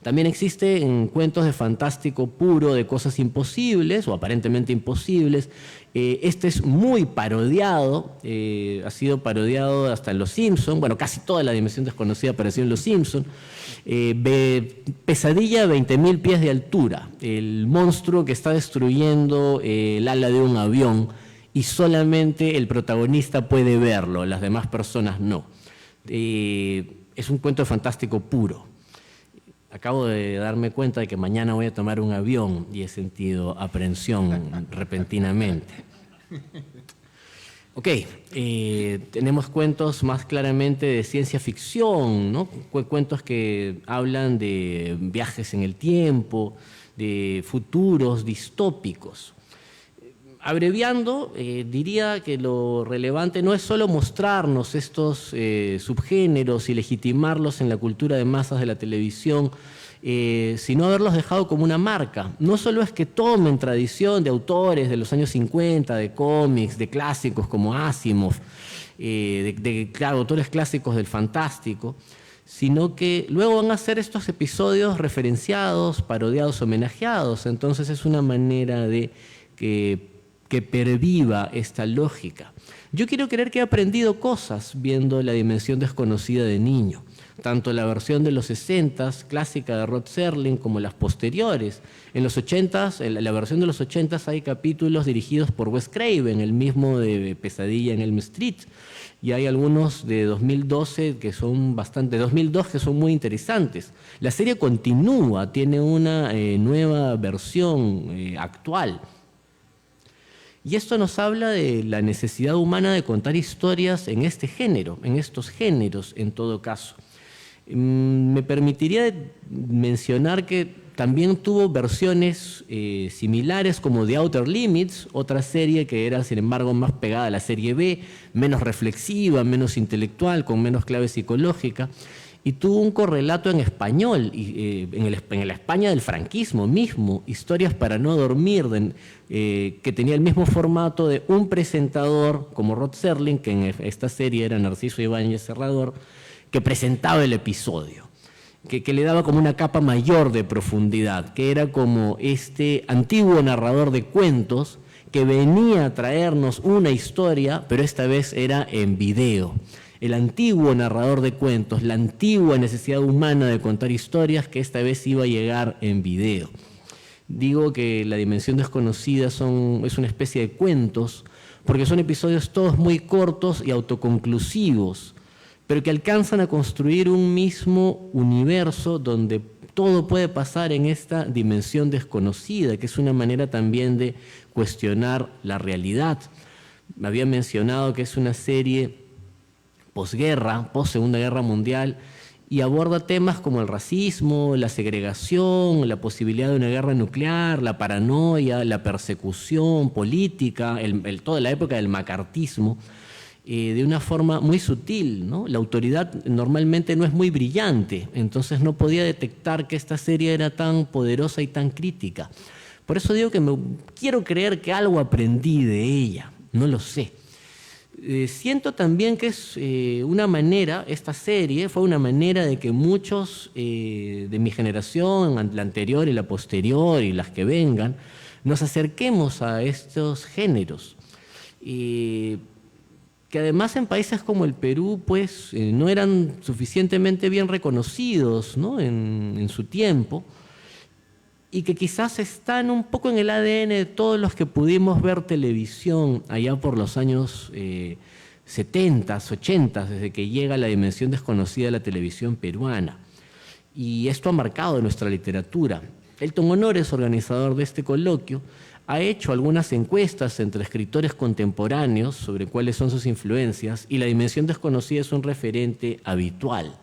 También existen cuentos de fantástico puro, de cosas imposibles o aparentemente imposibles. Este es muy parodiado, ha sido parodiado hasta en Los Simpson. Bueno, casi toda la dimensión desconocida apareció en Los Simpson. Pesadilla a 20.000 pies de altura, el monstruo que está destruyendo el ala de un avión y solamente el protagonista puede verlo, las demás personas no. Es un cuento fantástico puro. Acabo de darme cuenta de que mañana voy a tomar un avión y he sentido aprensión repentinamente. Ok, tenemos cuentos más claramente de ciencia ficción, ¿no? Cuentos que hablan de viajes en el tiempo, de futuros distópicos. Abreviando, diría que lo relevante no es solo mostrarnos estos subgéneros y legitimarlos en la cultura de masas de la televisión, sino haberlos dejado como una marca. No solo es que tomen tradición de autores de los años 50, de cómics, de clásicos como Asimov, claro, autores clásicos del fantástico, sino que luego van a hacer estos episodios referenciados, parodiados, homenajeados. Entonces es una manera de que perviva esta lógica. Yo quiero creer que he aprendido cosas viendo La dimensión desconocida de niño, tanto la versión de los 60s, clásica de Rod Serling, como las posteriores. En los 80s, en la versión de los 80s hay capítulos dirigidos por Wes Craven, el mismo de Pesadilla en Elm Street, y hay algunos de 2012 que son bastante, 2002 que son muy interesantes. La serie continúa, tiene una nueva versión actual. Y esto nos habla de la necesidad humana de contar historias en este género, en estos géneros en todo caso. Me permitiría mencionar que también tuvo versiones similares como The Outer Limits, otra serie que era sin embargo más pegada a la serie B, menos reflexiva, menos intelectual, con menos clave psicológica. Y tuvo un correlato en español, en la España del franquismo mismo, Historias para no dormir, que tenía el mismo formato de un presentador como Rod Serling, que en esta serie era Narciso Ibáñez Serrador, que presentaba el episodio, que le daba como una capa mayor de profundidad, que era como este antiguo narrador de cuentos que venía a traernos una historia, pero esta vez era en video. El antiguo narrador de cuentos, la antigua necesidad humana de contar historias que esta vez iba a llegar en video. Digo que La dimensión desconocida es una especie de cuentos porque son episodios todos muy cortos y autoconclusivos, pero que alcanzan a construir un mismo universo donde todo puede pasar en esta dimensión desconocida, que es una manera también de cuestionar la realidad. Me había mencionado que es una serie posguerra, post-Segunda Guerra Mundial, y aborda temas como el racismo, la segregación, la posibilidad de una guerra nuclear, la paranoia, la persecución política, toda la época del macartismo, de una forma muy sutil, ¿no? La autoridad normalmente no es muy brillante, entonces no podía detectar que esta serie era tan poderosa y tan crítica. Por eso digo que quiero creer que algo aprendí de ella, no lo sé. Siento también que es una manera, esta serie fue una manera de que muchos de mi generación, la anterior y la posterior y las que vengan, nos acerquemos a estos géneros. Que además en países como el Perú pues no eran suficientemente bien reconocidos, ¿no? en su tiempo, y que quizás están un poco en el ADN de todos los que pudimos ver televisión allá por los años 70, 80, desde que llega La dimensión desconocida de la televisión peruana. Y esto ha marcado nuestra literatura. Elton Honores, organizador de este coloquio, ha hecho algunas encuestas entre escritores contemporáneos sobre cuáles son sus influencias, y La dimensión desconocida es un referente habitual.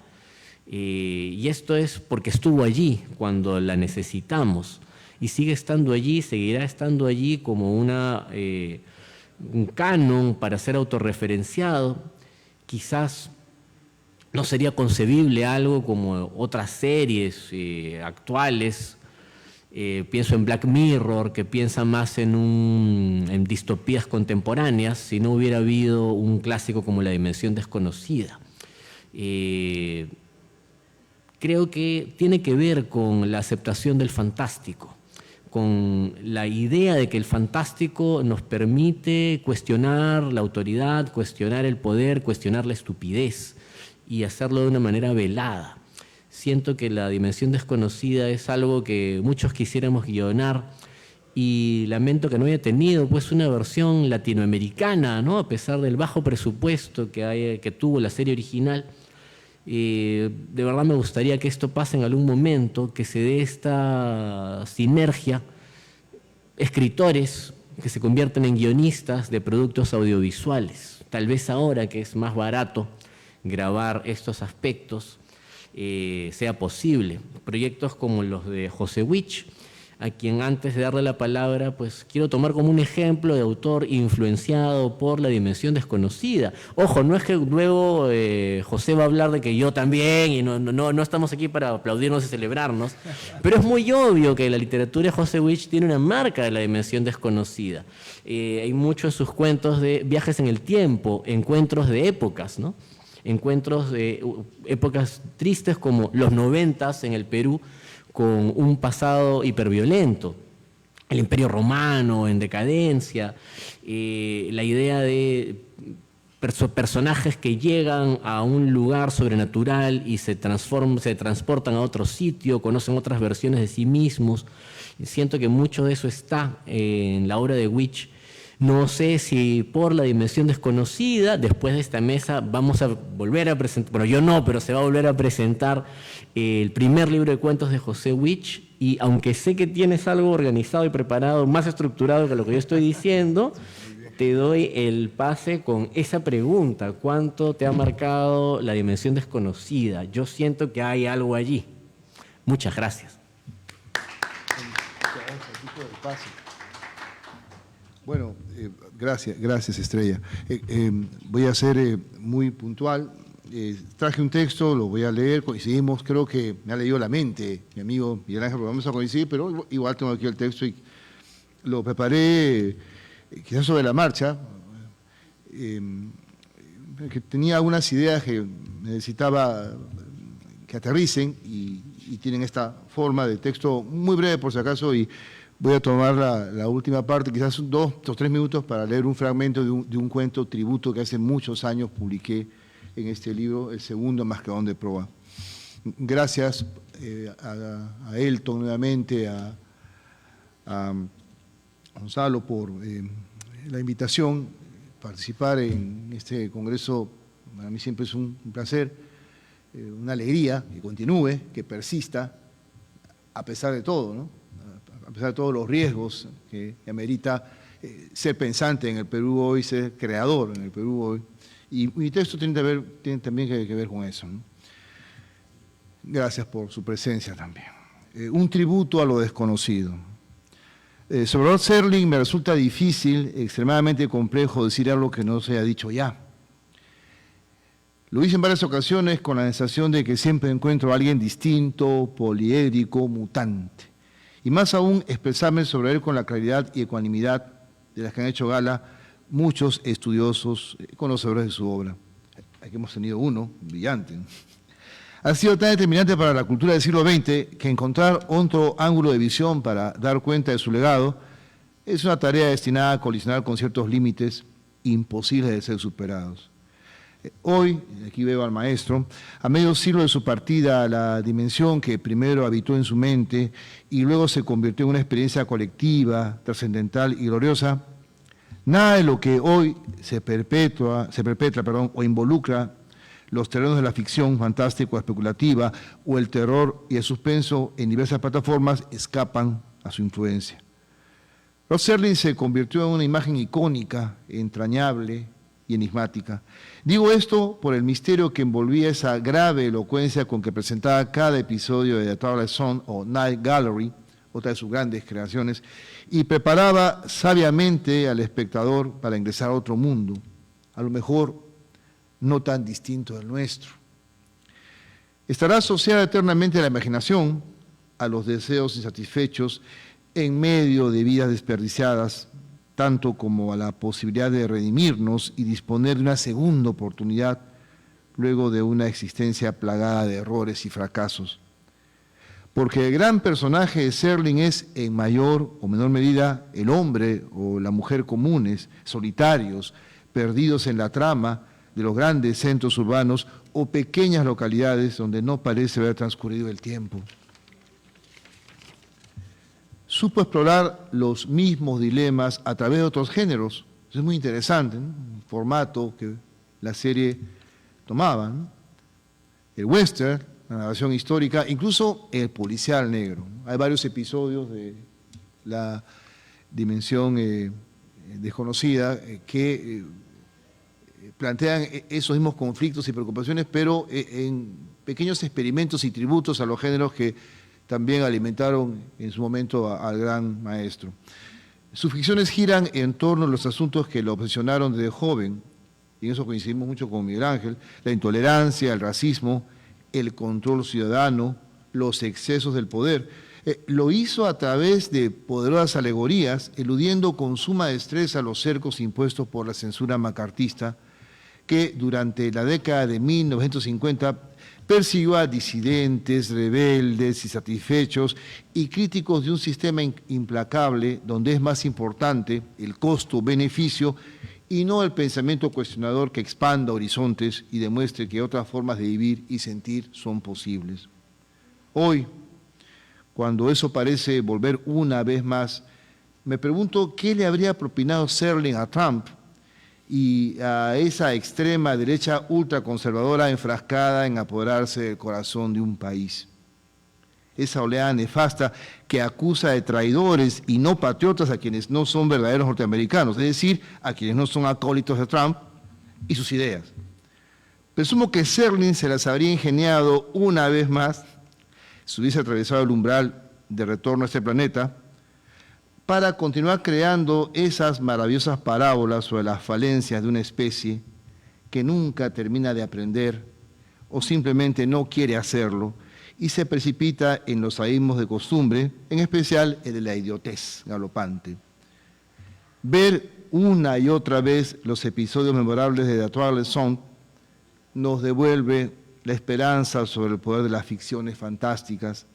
Y esto es porque estuvo allí cuando la necesitamos y sigue estando allí, seguirá estando allí como una un canon para ser autorreferenciado. Quizás no sería concebible algo como otras series actuales. Pienso en Black Mirror, que piensa más en distopías contemporáneas, si no hubiera habido un clásico como La Dimensión Desconocida. Creo que tiene que ver con la aceptación del fantástico, con la idea de que el fantástico nos permite cuestionar la autoridad, cuestionar el poder, cuestionar la estupidez y hacerlo de una manera velada. Siento que La Dimensión Desconocida es algo que muchos quisiéramos guionar y lamento que no haya tenido pues una versión latinoamericana, ¿no? A pesar del bajo presupuesto que tuvo la serie original. De verdad me gustaría que esto pase en algún momento, que se dé esta sinergia, escritores que se convierten en guionistas de productos audiovisuales. Tal vez ahora que es más barato grabar estos aspectos, sea posible. Proyectos como los de José Witch, a quien antes de darle la palabra, pues quiero tomar como un ejemplo de autor influenciado por La Dimensión Desconocida. Ojo, no es que luego José va a hablar de que yo también, y no estamos aquí para aplaudirnos y celebrarnos, pero es muy obvio que la literatura de José Witch tiene una marca de La Dimensión Desconocida. Hay muchos de sus cuentos de viajes en el tiempo, encuentros de épocas, ¿no? Encuentros de épocas tristes como los 90s en el Perú, con un pasado hiperviolento, el Imperio Romano en decadencia, la idea de personajes que llegan a un lugar sobrenatural y se transportan a otro sitio, conocen otras versiones de sí mismos. Siento que mucho de eso está en la obra de Witch. No sé si por La Dimensión Desconocida, después de esta mesa, vamos a volver a presentar, bueno, yo no, pero se va a volver a presentar el primer libro de cuentos de José Witch, y aunque sé que tienes algo organizado y preparado, más estructurado que lo que yo estoy diciendo, te doy el pase con esa pregunta: ¿cuánto te ha marcado La Dimensión Desconocida? Yo siento que hay algo allí. Muchas gracias. Bueno, gracias Estrella. Voy a ser muy puntual. Traje un texto, lo voy a leer, coincidimos, creo que me ha leído la mente mi amigo Miguel Ángel, vamos a coincidir, pero igual tengo aquí el texto y lo preparé quizás sobre la marcha, que tenía algunas ideas que necesitaba que aterricen y tienen esta forma de texto muy breve por si acaso, y voy a tomar la última parte, quizás 2 o 3 minutos, para leer un fragmento de un cuento tributo que hace muchos años publiqué en este libro, el segundo Mascarón de proa. Gracias a Elton nuevamente, a Gonzalo por la invitación, participar en este congreso. Para mí siempre es un placer, una alegría que continúe, que persista, a pesar de todo, ¿no? A pesar de todos los riesgos que amerita ser pensante en el Perú hoy, ser creador en el Perú hoy. Y mi texto tiene también que ver con eso, ¿no? Gracias por su presencia también. Un tributo a lo desconocido. Sobre Rod Serling me resulta difícil, extremadamente complejo decir algo que no se haya dicho ya. Lo hice en varias ocasiones con la sensación de que siempre encuentro a alguien distinto, poliédrico, mutante. Y más aún expresarme sobre él con la claridad y ecuanimidad de las que han hecho gala muchos estudiosos, conocedores de su obra. Aquí hemos tenido uno brillante, ¿no? Ha sido tan determinante para la cultura del siglo XX que encontrar otro ángulo de visión para dar cuenta de su legado es una tarea destinada a colisionar con ciertos límites imposibles de ser superados. Hoy, aquí veo al maestro, a medio siglo de su partida, la dimensión que primero habitó en su mente y luego se convirtió en una experiencia colectiva, trascendental y gloriosa, nada de lo que hoy se perpetra o involucra los terrenos de la ficción fantástica o especulativa o el terror y el suspenso en diversas plataformas escapan a su influencia. Rod Serling se convirtió en una imagen icónica, entrañable y enigmática. Digo esto por el misterio que envolvía esa grave elocuencia con que presentaba cada episodio de The Twilight Zone o Night Gallery, otra de sus grandes creaciones, y preparaba sabiamente al espectador para ingresar a otro mundo, a lo mejor no tan distinto del nuestro. Estará asociada eternamente a la imaginación, a los deseos insatisfechos, en medio de vidas desperdiciadas, tanto como a la posibilidad de redimirnos y disponer de una segunda oportunidad luego de una existencia plagada de errores y fracasos. Porque el gran personaje de Serling es, en mayor o menor medida, el hombre o la mujer comunes, solitarios, perdidos en la trama de los grandes centros urbanos o pequeñas localidades donde no parece haber transcurrido el tiempo. Supo explorar los mismos dilemas a través de otros géneros. Eso es muy interesante, ¿no? Un formato que la serie tomaba, ¿no? El western, la narración histórica, incluso el policial negro. Hay varios episodios de la dimensión desconocida que plantean esos mismos conflictos y preocupaciones, pero en pequeños experimentos y tributos a los géneros que también alimentaron en su momento al gran maestro. Sus ficciones giran en torno a los asuntos que lo obsesionaron desde joven, y en eso coincidimos mucho con Miguel Ángel: la intolerancia, el racismo, el control ciudadano, los excesos del poder. Lo hizo a través de poderosas alegorías, eludiendo con suma destreza los cercos impuestos por la censura macartista, que durante la década de 1950 persiguió a disidentes, rebeldes, insatisfechos y críticos de un sistema implacable donde es más importante el costo-beneficio y no el pensamiento cuestionador que expanda horizontes y demuestre que otras formas de vivir y sentir son posibles. Hoy, cuando eso parece volver una vez más, me pregunto qué le habría propinado Serling a Trump y a esa extrema derecha ultraconservadora enfrascada en apoderarse del corazón de un país. Esa oleada nefasta que acusa de traidores y no patriotas a quienes no son verdaderos norteamericanos, es decir, a quienes no son acólitos de Trump y sus ideas. Presumo que Serling se las habría ingeniado una vez más, si hubiese atravesado el umbral de retorno a este planeta, para continuar creando esas maravillosas parábolas sobre las falencias de una especie que nunca termina de aprender o simplemente no quiere hacerlo y se precipita en los abismos de costumbre, en especial el de la idiotez galopante. Ver una y otra vez los episodios memorables de The Twilight Zone nos devuelve la esperanza sobre el poder de las ficciones fantásticas,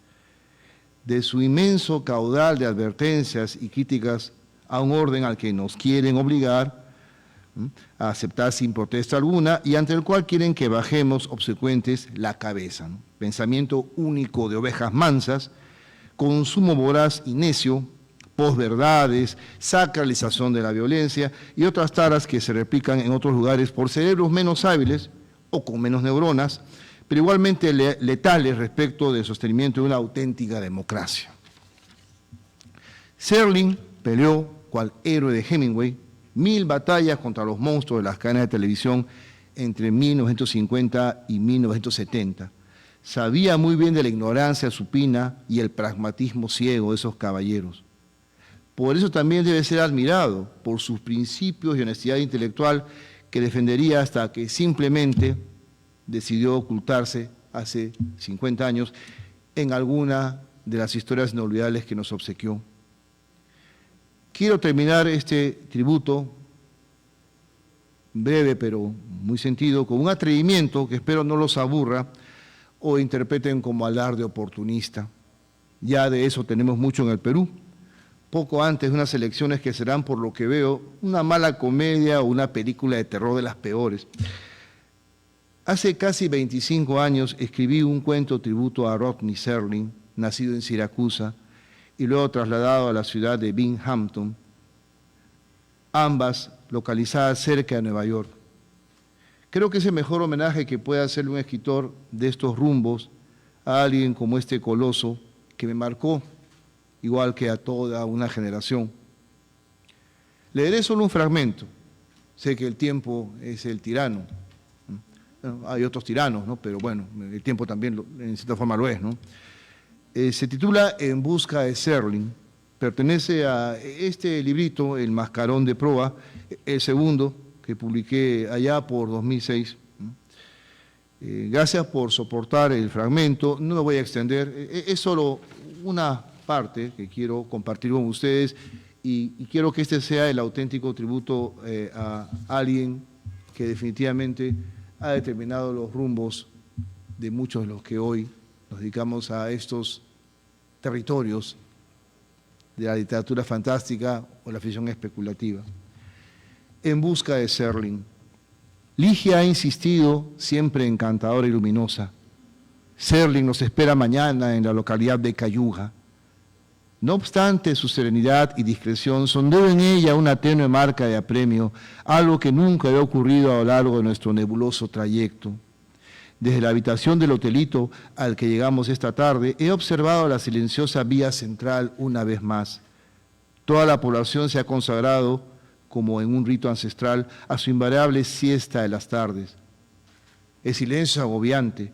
de su inmenso caudal de advertencias y críticas a un orden al que nos quieren obligar a aceptar sin protesta alguna y ante el cual quieren que bajemos obsecuentes la cabeza, ¿no? Pensamiento único de ovejas mansas, consumo voraz y necio, posverdades, sacralización de la violencia y otras taras que se replican en otros lugares por cerebros menos hábiles o con menos neuronas, pero igualmente letales respecto del sostenimiento de una auténtica democracia. Serling peleó, cual héroe de Hemingway, 1000 batallas contra los monstruos de las cadenas de televisión entre 1950 y 1970. Sabía muy bien de la ignorancia supina y el pragmatismo ciego de esos caballeros. Por eso también debe ser admirado por sus principios y honestidad intelectual que defendería hasta que simplemente decidió ocultarse hace 50 años en alguna de las historias inolvidables que nos obsequió. Quiero terminar este tributo, breve pero muy sentido, con un atrevimiento que espero no los aburra o interpreten como alarde oportunista. Ya de eso tenemos mucho en el Perú. Poco antes de unas elecciones que serán, por lo que veo, una mala comedia o una película de terror de las peores. Hace casi 25 años escribí un cuento tributo a Rodney Serling, nacido en Siracusa y luego trasladado a la ciudad de Binghamton, ambas localizadas cerca de Nueva York. Creo que es el mejor homenaje que puede hacerle un escritor de estos rumbos a alguien como este coloso que me marcó, igual que a toda una generación. Leeré solo un fragmento. Sé que el tiempo es el tirano. Hay otros tiranos, ¿no? Pero bueno, el tiempo también en cierta forma lo es, ¿no? Se titula En busca de Serling. Pertenece a este librito, El mascarón de proa, el segundo que publiqué allá por 2006. Gracias por soportar el fragmento. No me voy a extender. Es solo una parte que quiero compartir con ustedes y quiero que este sea el auténtico tributo a alguien que definitivamente ha determinado los rumbos de muchos de los que hoy nos dedicamos a estos territorios de la literatura fantástica o la ficción especulativa. En busca de Serling. Ligia ha insistido, siempre encantadora y luminosa. Serling nos espera mañana en la localidad de Cayuga. No obstante, su serenidad y discreción sondeo en ella una tenue marca de apremio, algo que nunca había ocurrido a lo largo de nuestro nebuloso trayecto. Desde la habitación del hotelito al que llegamos esta tarde, he observado la silenciosa vía central una vez más. Toda la población se ha consagrado, como en un rito ancestral, a su invariable siesta de las tardes. El silencio es agobiante.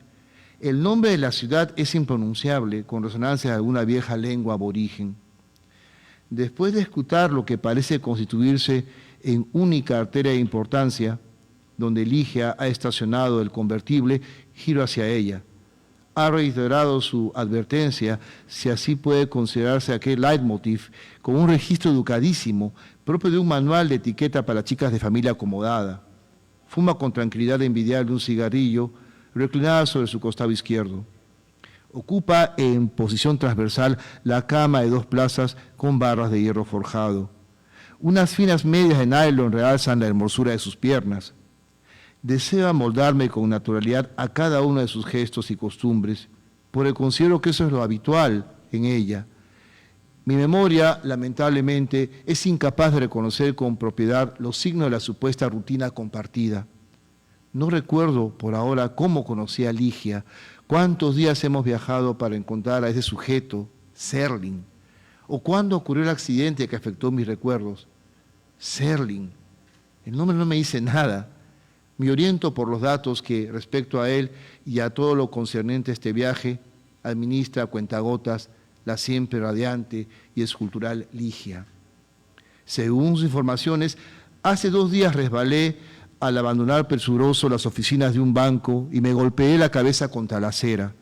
El nombre de la ciudad es impronunciable, con resonancia de alguna vieja lengua aborigen. Después de escuchar lo que parece constituirse en única arteria de importancia, donde Ligia ha estacionado el convertible, giro hacia ella. Ha reiterado su advertencia, si así puede considerarse aquel leitmotiv, con un registro educadísimo, propio de un manual de etiqueta para chicas de familia acomodada. Fuma con tranquilidad envidiable un cigarrillo, reclinada sobre su costado izquierdo. Ocupa en posición transversal la cama de 2 plazas con barras de hierro forjado. Unas finas medias de nylon realzan la hermosura de sus piernas. Deseo amoldarme con naturalidad a cada uno de sus gestos y costumbres, porque considero que eso es lo habitual en ella. Mi memoria, lamentablemente, es incapaz de reconocer con propiedad los signos de la supuesta rutina compartida. No recuerdo por ahora cómo conocí a Ligia, cuántos días hemos viajado para encontrar a ese sujeto, Serling, o cuándo ocurrió el accidente que afectó mis recuerdos. Serling, el nombre no me dice nada. Me oriento por los datos que, respecto a él y a todo lo concerniente a este viaje, administra a cuentagotas la siempre radiante y escultural Ligia. Según sus informaciones, hace 2 días resbalé al abandonar presuroso las oficinas de un banco y me golpeé la cabeza contra la acera.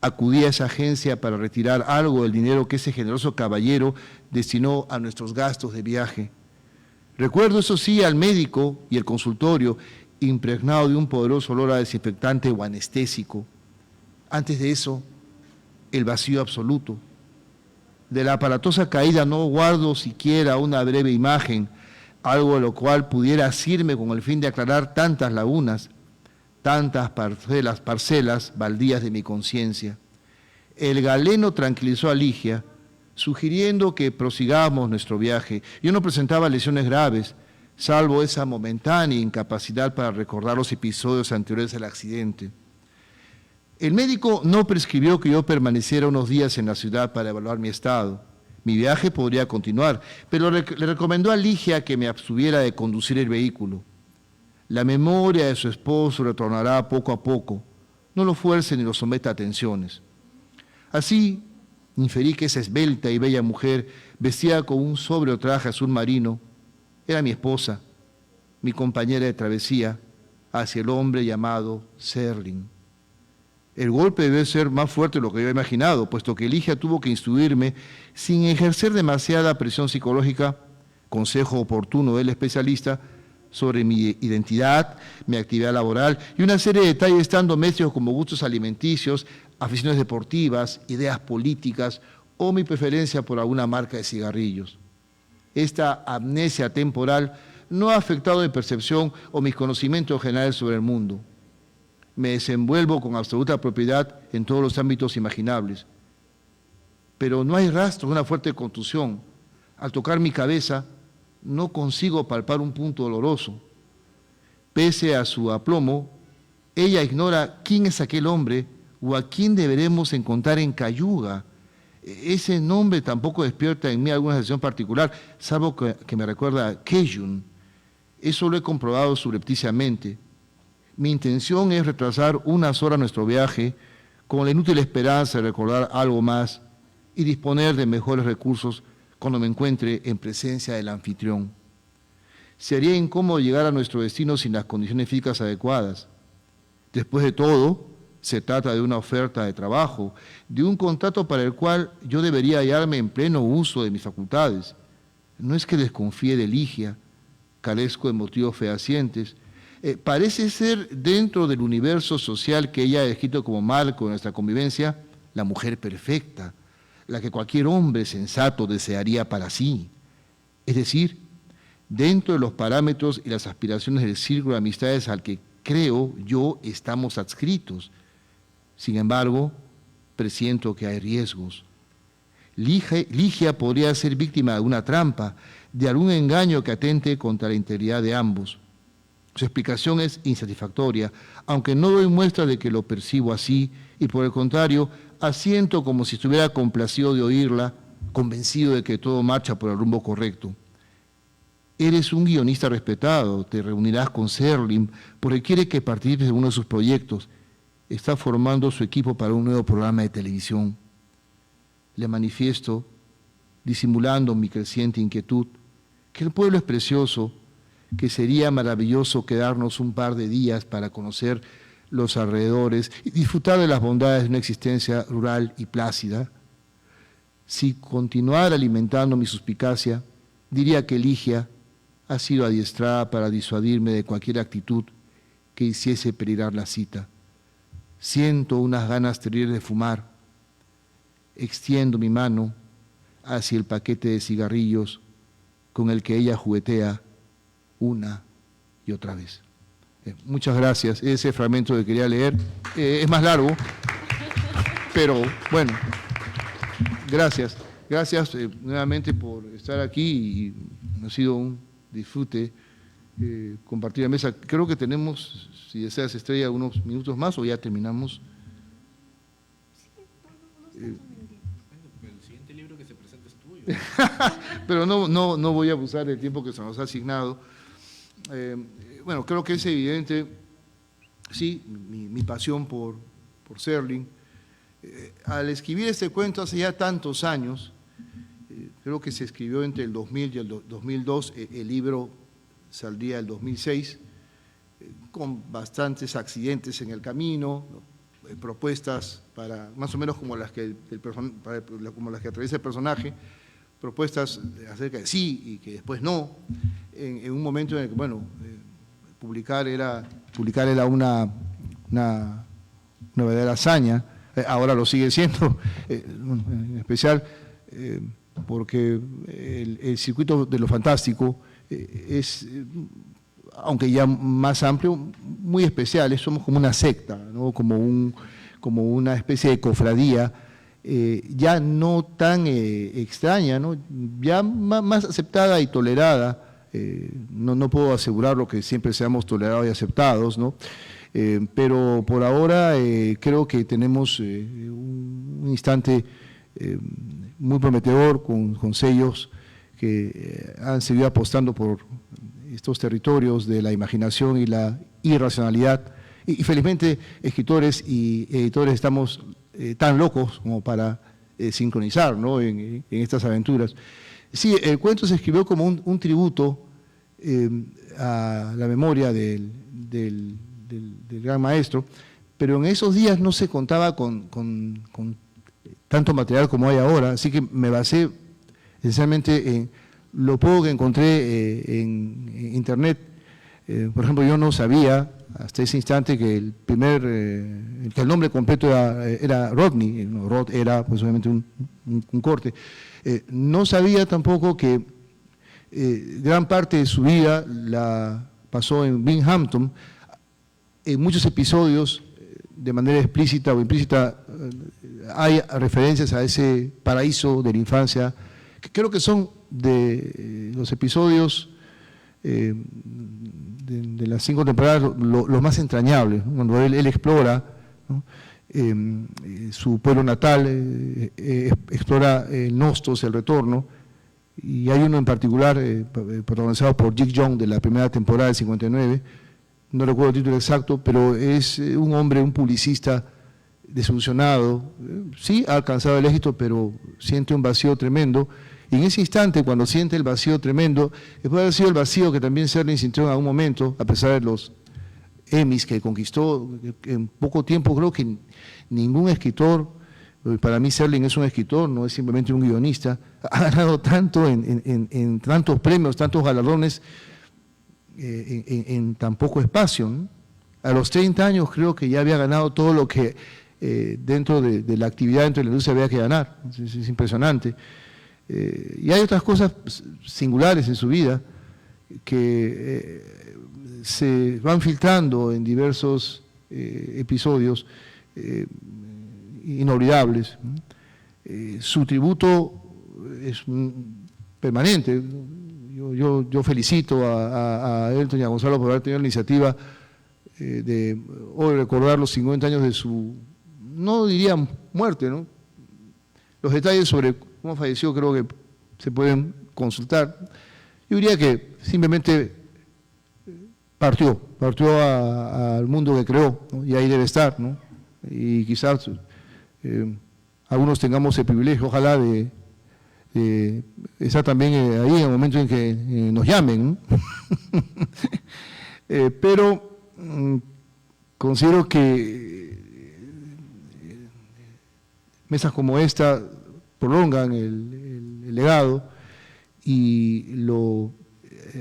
Acudí a esa agencia para retirar algo del dinero que ese generoso caballero destinó a nuestros gastos de viaje. Recuerdo, eso sí, al médico y el consultorio, impregnado de un poderoso olor a desinfectante o anestésico. Antes de eso, el vacío absoluto. De la aparatosa caída no guardo siquiera una breve imagen, algo de lo cual pudiera asirme con el fin de aclarar tantas lagunas, tantas parcelas baldías de mi conciencia. El galeno tranquilizó a Ligia, sugiriendo que prosigamos nuestro viaje. Yo no presentaba lesiones graves, salvo esa momentánea incapacidad para recordar los episodios anteriores al accidente. El médico no prescribió que yo permaneciera unos días en la ciudad para evaluar mi estado. Mi viaje podría continuar, pero le recomendó a Ligia que me abstuviera de conducir el vehículo. La memoria de su esposo retornará poco a poco. No lo fuerce ni lo someta a tensiones. Así, inferí que esa esbelta y bella mujer, vestida con un sobrio traje azul marino, era mi esposa, mi compañera de travesía hacia el hombre llamado Serling. El golpe debe ser más fuerte de lo que yo había imaginado, puesto que Ligia tuvo que instruirme sin ejercer demasiada presión psicológica, consejo oportuno del especialista, sobre mi identidad, mi actividad laboral y una serie de detalles tan domésticos como gustos alimenticios, aficiones deportivas, ideas políticas o mi preferencia por alguna marca de cigarrillos. Esta amnesia temporal no ha afectado mi percepción o mis conocimientos generales sobre el mundo. Me desenvuelvo con absoluta propiedad en todos los ámbitos imaginables. Pero no hay rastro de una fuerte contusión. Al tocar mi cabeza, no consigo palpar un punto doloroso. Pese a su aplomo, ella ignora quién es aquel hombre o a quién deberemos encontrar en Cayuga. Ese nombre tampoco despierta en mí alguna sensación particular, salvo que me recuerda a Kejun. Eso lo he comprobado subrepticiamente. Mi intención es retrasar unas horas nuestro viaje con la inútil esperanza de recordar algo más y disponer de mejores recursos cuando me encuentre en presencia del anfitrión. Sería incómodo llegar a nuestro destino sin las condiciones físicas adecuadas. Después de todo, se trata de una oferta de trabajo, de un contrato para el cual yo debería hallarme en pleno uso de mis facultades. No es que desconfíe de Ligia, carezco de motivos fehacientes. Parece ser, dentro del universo social que ella ha descrito como marco de nuestra convivencia, la mujer perfecta, la que cualquier hombre sensato desearía para sí. Es decir, dentro de los parámetros y las aspiraciones del círculo de amistades al que creo yo estamos adscritos. Sin embargo, presiento que hay riesgos. Ligia podría ser víctima de una trampa, de algún engaño que atente contra la integridad de ambos. Su explicación es insatisfactoria, aunque no doy muestra de que lo percibo así, y por el contrario, asiento como si estuviera complacido de oírla, convencido de que todo marcha por el rumbo correcto. Eres un guionista respetado, te reunirás con Serling porque quiere que participes en uno de sus proyectos. Está formando su equipo para un nuevo programa de televisión. Le manifiesto, disimulando mi creciente inquietud, que el pueblo es precioso, que sería maravilloso quedarnos un par de días para conocer los alrededores y disfrutar de las bondades de una existencia rural y plácida. Si continuara alimentando mi suspicacia, diría que Ligia ha sido adiestrada para disuadirme de cualquier actitud que hiciese peligrar la cita. Siento unas ganas terribles de fumar. Extiendo mi mano hacia el paquete de cigarrillos con el que ella juguetea una y otra vez. Muchas gracias. Ese fragmento que quería leer es más largo, pero bueno, gracias. Gracias nuevamente por estar aquí y ha sido un disfrute compartir la mesa. Creo que tenemos, si deseas, Estrella, unos minutos más o ya terminamos. El siguiente libro que se presenta es tuyo. Pero no voy a abusar del tiempo que se nos ha asignado. Bueno, creo que es evidente, sí, mi pasión por Serling. Al escribir este cuento hace ya tantos años, creo que se escribió entre el 2000 y el 2002, el libro saldría el 2006, con bastantes accidentes en el camino, propuestas para, más o menos como las que atraviesa el personaje, propuestas acerca de sí y que después no, en un momento en el que, bueno, publicar era una verdadera hazaña, ahora lo sigue siendo, en especial porque el circuito de lo fantástico es, aunque ya más amplio, muy especial. Somos como una secta, ¿no? como una especie de cofradía, ya no tan extraña, ¿no? Ya más aceptada y tolerada. No puedo asegurar lo que siempre seamos tolerados y aceptados, ¿no? Pero por ahora creo que tenemos un instante muy prometedor con sellos que han seguido apostando por estos territorios de la imaginación y la irracionalidad. Y felizmente escritores y editores estamos tan locos como para sincronizar, ¿no? en estas aventuras. Sí, el cuento se escribió como un tributo a la memoria del gran maestro, pero en esos días no se contaba con tanto material como hay ahora, así que me basé esencialmente en lo poco que encontré en internet. Por ejemplo, yo no sabía hasta ese instante que el nombre completo era Rodney. Rod era pues obviamente un corte. No sabía tampoco que gran parte de su vida la pasó en Binghamton. En muchos episodios, de manera explícita o implícita, hay referencias a ese paraíso de la infancia, que creo que son de los episodios de las 5 temporadas los más entrañables, ¿no? Cuando él explora, ¿no? Su pueblo natal, explora el Nostos, el retorno, y hay uno en particular protagonizado por Jig Young de la primera temporada del 59, no recuerdo el título exacto, pero es un hombre, un publicista desilusionado, sí ha alcanzado el éxito, pero siente un vacío tremendo. Y en ese instante, cuando siente el vacío tremendo, puede haber sido el vacío que también Serling sintió en algún momento, a pesar de los Emmys que conquistó en poco tiempo. Creo que ningún escritor, para mí Serling es un escritor, no es simplemente un guionista, ha ganado tanto en tantos premios, tantos galardones en tan poco espacio, ¿no? A los 30 años creo que ya había ganado todo lo que dentro de la actividad, dentro de la industria había que ganar. Es impresionante. Y hay otras cosas singulares en su vida que se van filtrando en diversos episodios inolvidables. Su tributo es permanente. Yo felicito a Elton y a Gonzalo por haber tenido la iniciativa de hoy recordar los 50 años de su, no diría muerte, ¿no? Los detalles sobre cómo falleció creo que se pueden consultar. Yo diría que simplemente partió al mundo que creó, ¿no? Y ahí debe estar, ¿no? Y quizás algunos tengamos el privilegio, ojalá, de estar también ahí en el momento en que nos llamen, ¿no? Pero considero que mesas como esta prolongan el legado y lo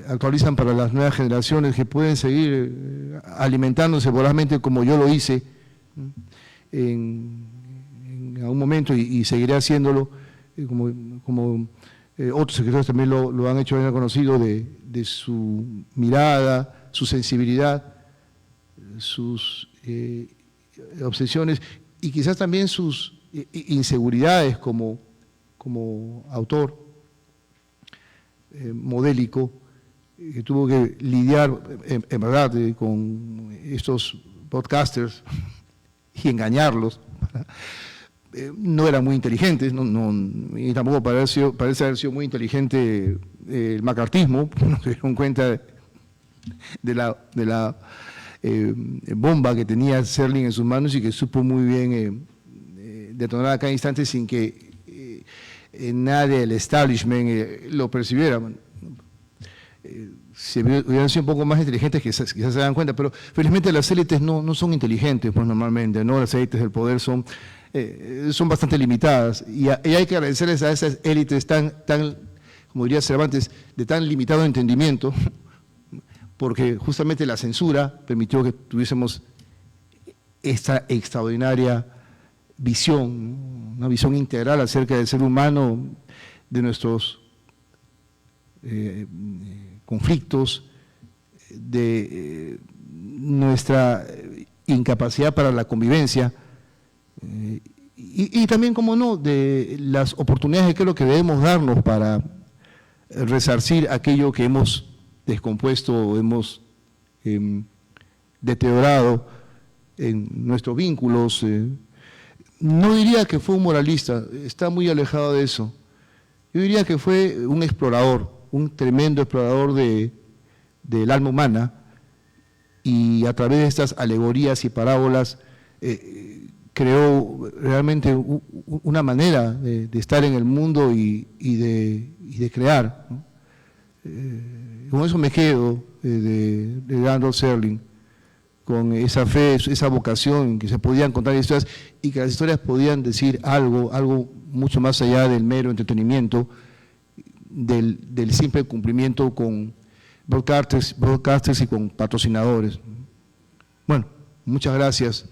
actualizan para las nuevas generaciones que pueden seguir alimentándose vorazmente como yo lo hice en algún momento y seguiré haciéndolo, como otros escritores también lo han hecho, han conocido de su mirada, su sensibilidad, sus obsesiones y quizás también sus inseguridades como autor modélico, que tuvo que lidiar en verdad con estos podcasters y engañarlos. No eran muy inteligentes, y tampoco parece haber sido muy inteligente el macartismo, no se dieron cuenta de la bomba que tenía Serling en sus manos y que supo muy bien detonar a cada instante sin que nadie del establishment lo percibiera. Si hubieran sido un poco más inteligentes quizás se dan cuenta, pero felizmente las élites no son inteligentes, pues normalmente, ¿no? Las élites del poder son bastante limitadas y hay que agradecerles a esas élites tan, como diría Cervantes, de tan limitado entendimiento, porque justamente la censura permitió que tuviésemos esta extraordinaria visión, una visión integral acerca del ser humano, de nuestros conflictos, de nuestra incapacidad para la convivencia y también, como no, de las oportunidades de qué es lo que debemos darnos para resarcir aquello que hemos descompuesto o hemos deteriorado en nuestros vínculos. No diría que fue un moralista, está muy alejado de eso. Yo diría que fue un explorador, un tremendo explorador del alma humana, y a través de estas alegorías y parábolas creó realmente una manera de estar en el mundo y de crear, ¿no? Con eso me quedo de Randall Serling, con esa fe, esa vocación, que se podían contar historias y que las historias podían decir algo mucho más allá del mero entretenimiento, del simple cumplimiento con broadcasters y con patrocinadores. Bueno, muchas gracias.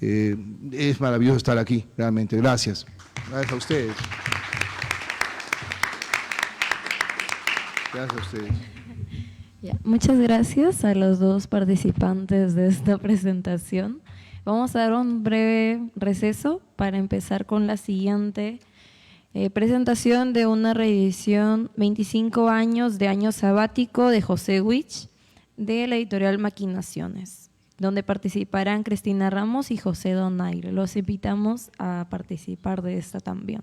Es maravilloso estar aquí, realmente. Gracias. Gracias a ustedes. Gracias a ustedes. Muchas gracias a los dos participantes de esta presentación. Vamos a dar un breve receso para empezar con la siguiente presentación de una reedición 25 años de año sabático de José Wich, de la editorial Maquinaciones, donde participarán Cristina Ramos y José Donaire. Los invitamos a participar de esta también.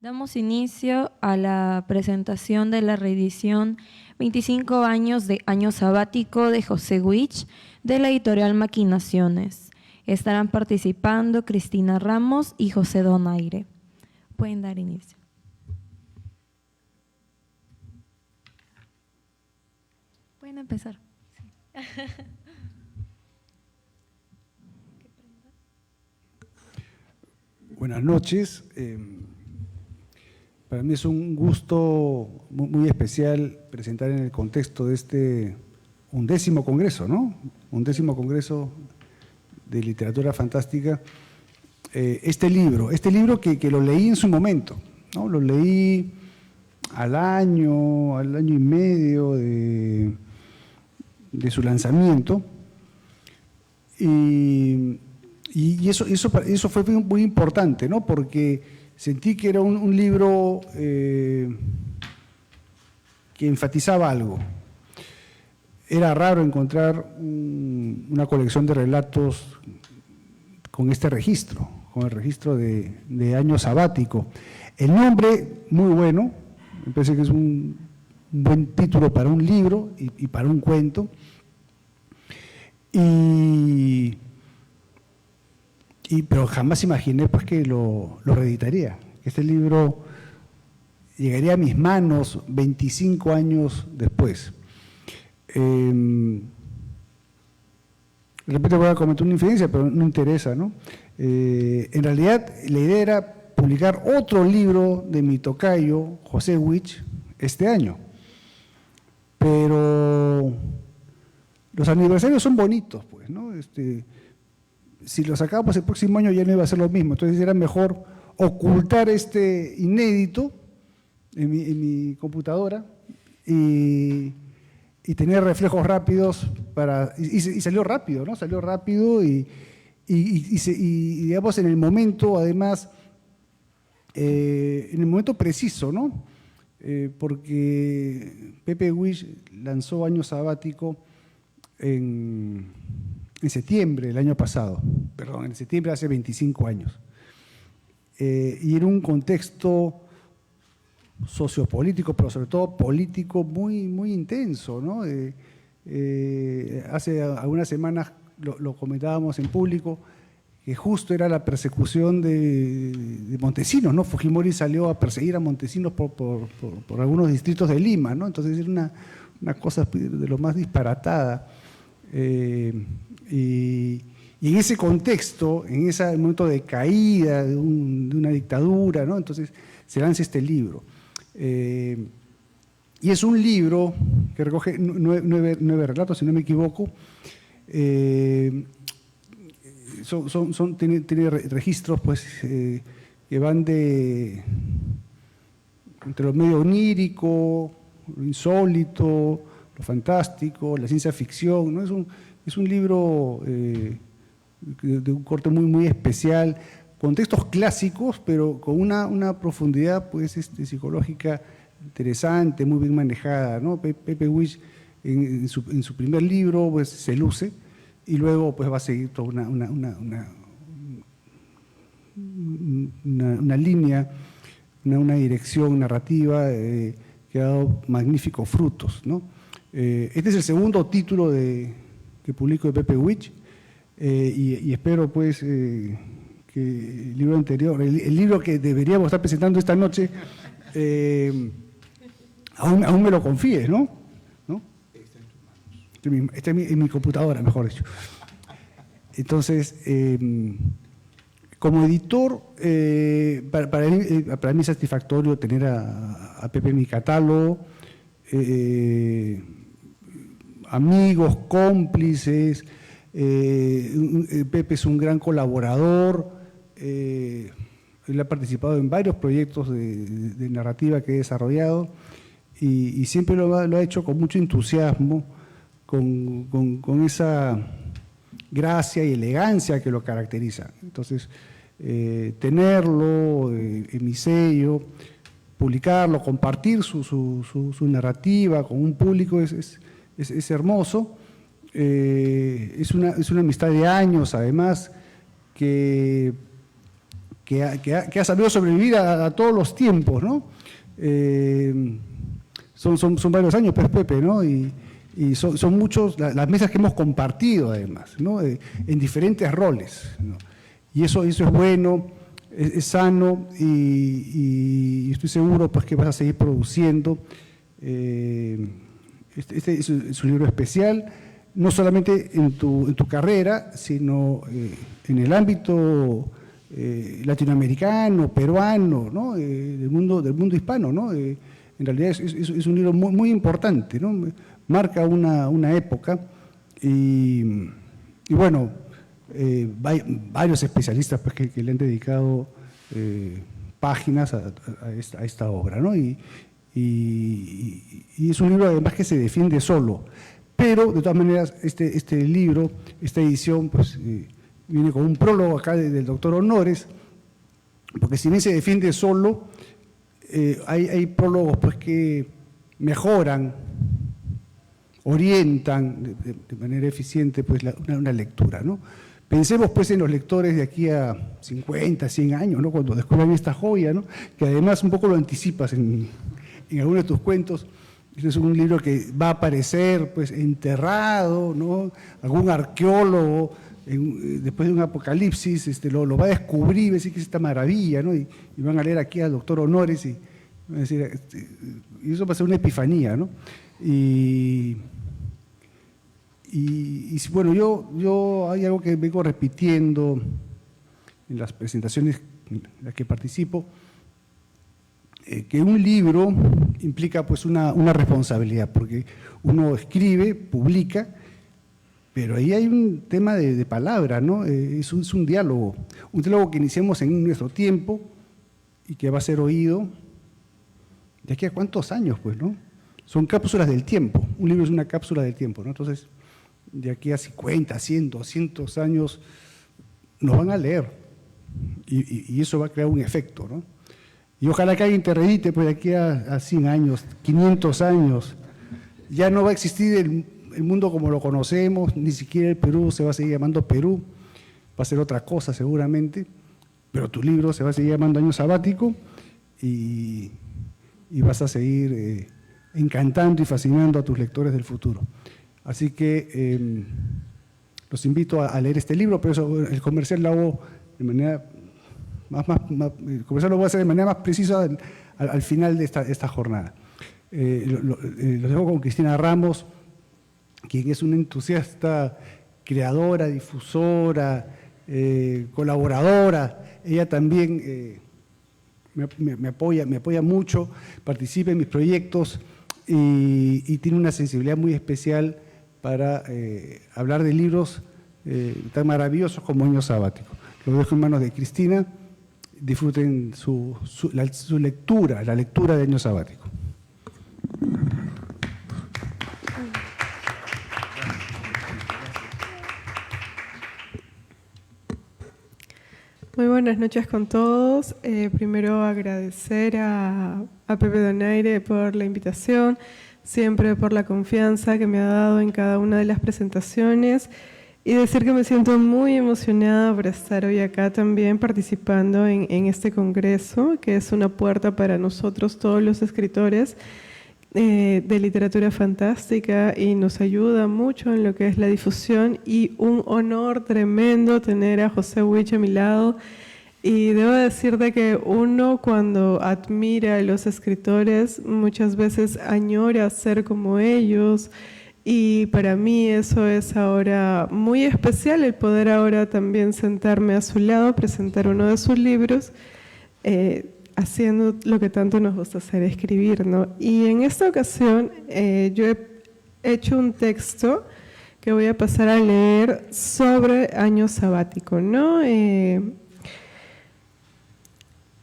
Damos inicio a la presentación de la reedición 25 años de Año Sabático de José Witch de la editorial Maquinaciones. Estarán participando Cristina Ramos y José Donaire. Pueden dar inicio. Pueden empezar. Buenas noches. Para mí es un gusto muy especial presentar en el contexto de este 11º congreso, ¿no? 11º congreso de literatura fantástica, este libro que lo leí en su momento, ¿no? Lo leí al año y medio de su lanzamiento, y eso fue muy importante, ¿no? Porque sentí que era un libro que enfatizaba algo. Era raro encontrar una colección de relatos con este registro, con el registro de Año Sabático. El nombre, muy bueno, me parece que es un buen título para un libro y para un cuento. Pero jamás imaginé pues, que lo reeditaría. Este libro llegaría a mis manos 25 años después. De repente voy a cometer una infidencia, pero no interesa, ¿no? En realidad, la idea era publicar otro libro de mi tocayo, José Witch, este año. Pero los aniversarios son bonitos, pues, ¿no? Si lo sacábamos el próximo año ya no iba a ser lo mismo, entonces era mejor ocultar este inédito en mi computadora y tener reflejos rápidos y salió rápido, ¿no? Salió rápido y digamos en el momento, además, en el momento preciso, ¿no? Porque Pepe Witch lanzó Año Sabático en septiembre del año pasado, perdón, en septiembre hace 25 años. Y en un contexto sociopolítico, pero sobre todo político muy intenso, ¿no? Hace algunas semanas lo comentábamos en público, que justo era la persecución de Montesinos, ¿no? Fujimori salió a perseguir a Montesinos por algunos distritos de Lima, ¿no? Entonces era una cosa de lo más disparatada. Y en ese contexto, en ese momento de caída de una dictadura, ¿no? Entonces se lanza este libro. Y es un libro que recoge 9 relatos, si no me equivoco. Tiene registros pues, que van entre lo medio onírico, lo insólito, lo fantástico, la ciencia ficción, ¿no? Es un libro de un corte muy especial, con textos clásicos, pero con una profundidad pues, psicológica interesante, muy bien manejada, ¿no? Pepe Witch en su primer libro pues, se luce y luego pues, va a seguir toda una línea, una dirección narrativa que ha dado magníficos frutos, ¿no? Este es el segundo título que publico de Pepe Witch y espero pues que el libro anterior, el libro que deberíamos estar presentando esta noche, aún me lo confíes, ¿no? Está en mi computadora, mejor dicho. Entonces, como editor, para mí es satisfactorio tener a Pepe en mi catálogo, amigos, cómplices. Pepe es un gran colaborador, él ha participado en varios proyectos de narrativa que he desarrollado y siempre lo ha hecho con mucho entusiasmo, con esa gracia y elegancia que lo caracteriza. Entonces, tenerlo en mi sello, publicarlo, compartir su narrativa con un público es hermoso. Es una amistad de años, además, que ha sabido sobrevivir a todos los tiempos, ¿no? Son varios años, pues, Pepe, ¿no? Y son muchos las mesas que hemos compartido, además, ¿no? En diferentes roles, ¿no? Y eso es bueno, es sano, y estoy seguro, pues, que vas a seguir produciendo. Este es un libro especial, no solamente en tu carrera, sino en el ámbito latinoamericano, peruano, ¿no? del mundo hispano, ¿no? En realidad es un libro muy, muy importante, ¿no? Marca una época y bueno, varios especialistas, pues, que le han dedicado páginas a esta obra, ¿no? Y es un libro además que se defiende solo, pero de todas maneras este libro, esta edición, pues viene con un prólogo acá del doctor Honores, porque si bien se defiende solo, hay prólogos, pues, que mejoran, orientan de manera eficiente, pues, una lectura, ¿no? Pensemos, pues, en los lectores de aquí a 50, 100 años, ¿no? Cuando descubran esta joya, ¿no? Que además un poco lo anticipas en algunos de tus cuentos. Este es un libro que va a aparecer, pues, enterrado, ¿no? Algún arqueólogo, después de un apocalipsis, lo va a descubrir, va a decir que es esta maravilla, ¿no? Y van a leer aquí al doctor Honores y van a decir, y eso va a ser una epifanía, ¿no? Y bueno, yo hay algo que vengo repitiendo en las presentaciones en las que participo, que un libro implica, pues, una responsabilidad, porque uno escribe, publica, pero ahí hay un tema de palabra, ¿no? Es un diálogo que iniciamos en nuestro tiempo y que va a ser oído de aquí a cuántos años, pues, ¿no? Son cápsulas del tiempo, un libro es una cápsula del tiempo, ¿no? Entonces, de aquí a 50, 100, 200 años nos van a leer y eso va a crear un efecto, ¿no? Y ojalá que alguien te reedite, pues, de aquí a 100 años, 500 años, ya no va a existir el mundo como lo conocemos, ni siquiera el Perú se va a seguir llamando Perú, va a ser otra cosa seguramente, pero tu libro se va a seguir llamando Año Sabático y vas a seguir encantando y fascinando a tus lectores del futuro. Así que los invito a leer este libro, pero eso, el comercial lo hago de manera el comercial lo voy a hacer de manera más precisa al final de esta jornada. Lo dejo con Cristina Ramos, quien es una entusiasta, creadora, difusora, colaboradora. Ella también me apoya mucho, participa en mis proyectos y tiene una sensibilidad muy especial para hablar de libros tan maravillosos como Año Sabático. Lo dejo en manos de Cristina. Disfruten su lectura, la lectura de Año Sabático. Muy buenas noches con todos. Primero agradecer a Pepe Donaire por la invitación, siempre por la confianza que me ha dado en cada una de las presentaciones y decir que me siento muy emocionada por estar hoy acá también participando en este congreso, que es una puerta para nosotros todos los escritores de literatura fantástica y nos ayuda mucho en lo que es la difusión, y un honor tremendo tener a José Huich a mi lado. Y debo decirte que uno, cuando admira a los escritores, muchas veces añora ser como ellos, y para mí eso es ahora muy especial, el poder ahora también sentarme a su lado, presentar uno de sus libros, haciendo lo que tanto nos gusta hacer, escribir, ¿no? Y en esta ocasión yo he hecho un texto que voy a pasar a leer sobre Año Sabático, ¿no?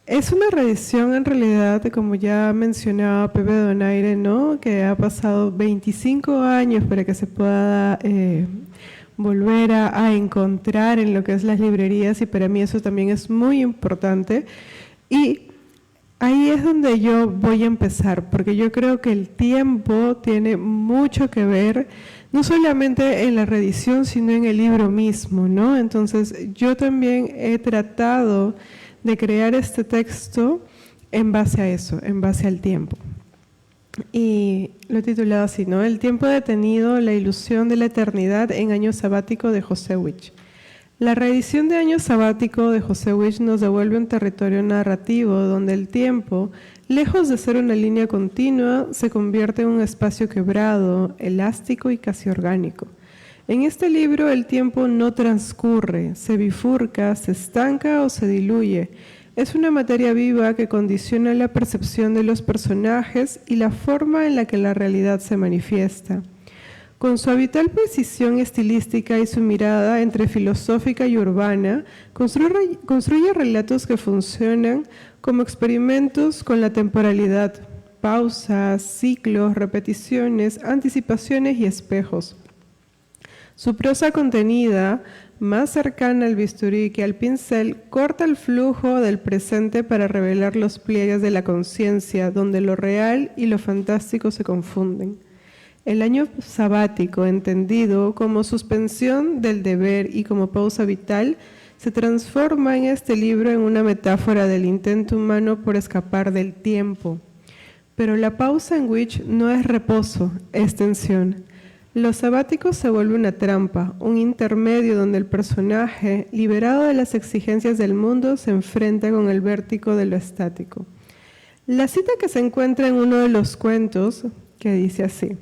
Es una reedición en realidad, como ya mencionaba Pepe Donaire, ¿no? Que ha pasado 25 años para que se pueda volver a encontrar en lo que es las librerías, y para mí eso también es muy importante. Y ahí es donde yo voy a empezar, porque yo creo que el tiempo tiene mucho que ver, no solamente en la reedición, sino en el libro mismo, ¿no? Entonces, yo también he tratado de crear este texto en base a eso, en base al tiempo. Y lo he titulado así, ¿no? El tiempo detenido, la ilusión de la eternidad en Año Sabático de José Witch. La reedición de Año Sabático de José Witch nos devuelve un territorio narrativo donde el tiempo, lejos de ser una línea continua, se convierte en un espacio quebrado, elástico y casi orgánico. En este libro el tiempo no transcurre, se bifurca, se estanca o se diluye. Es una materia viva que condiciona la percepción de los personajes y la forma en la que la realidad se manifiesta. Con su habitual precisión estilística y su mirada entre filosófica y urbana, construye relatos que funcionan como experimentos con la temporalidad, pausas, ciclos, repeticiones, anticipaciones y espejos. Su prosa contenida, más cercana al bisturí que al pincel, corta el flujo del presente para revelar los pliegues de la conciencia, donde lo real y lo fantástico se confunden. El año sabático, entendido como suspensión del deber y como pausa vital, se transforma en este libro en una metáfora del intento humano por escapar del tiempo. Pero la pausa en Witch no es reposo, es tensión. Lo sabático se vuelve una trampa, un intermedio donde el personaje, liberado de las exigencias del mundo, se enfrenta con el vértigo de lo estático. La cita que se encuentra en uno de los cuentos, que dice así: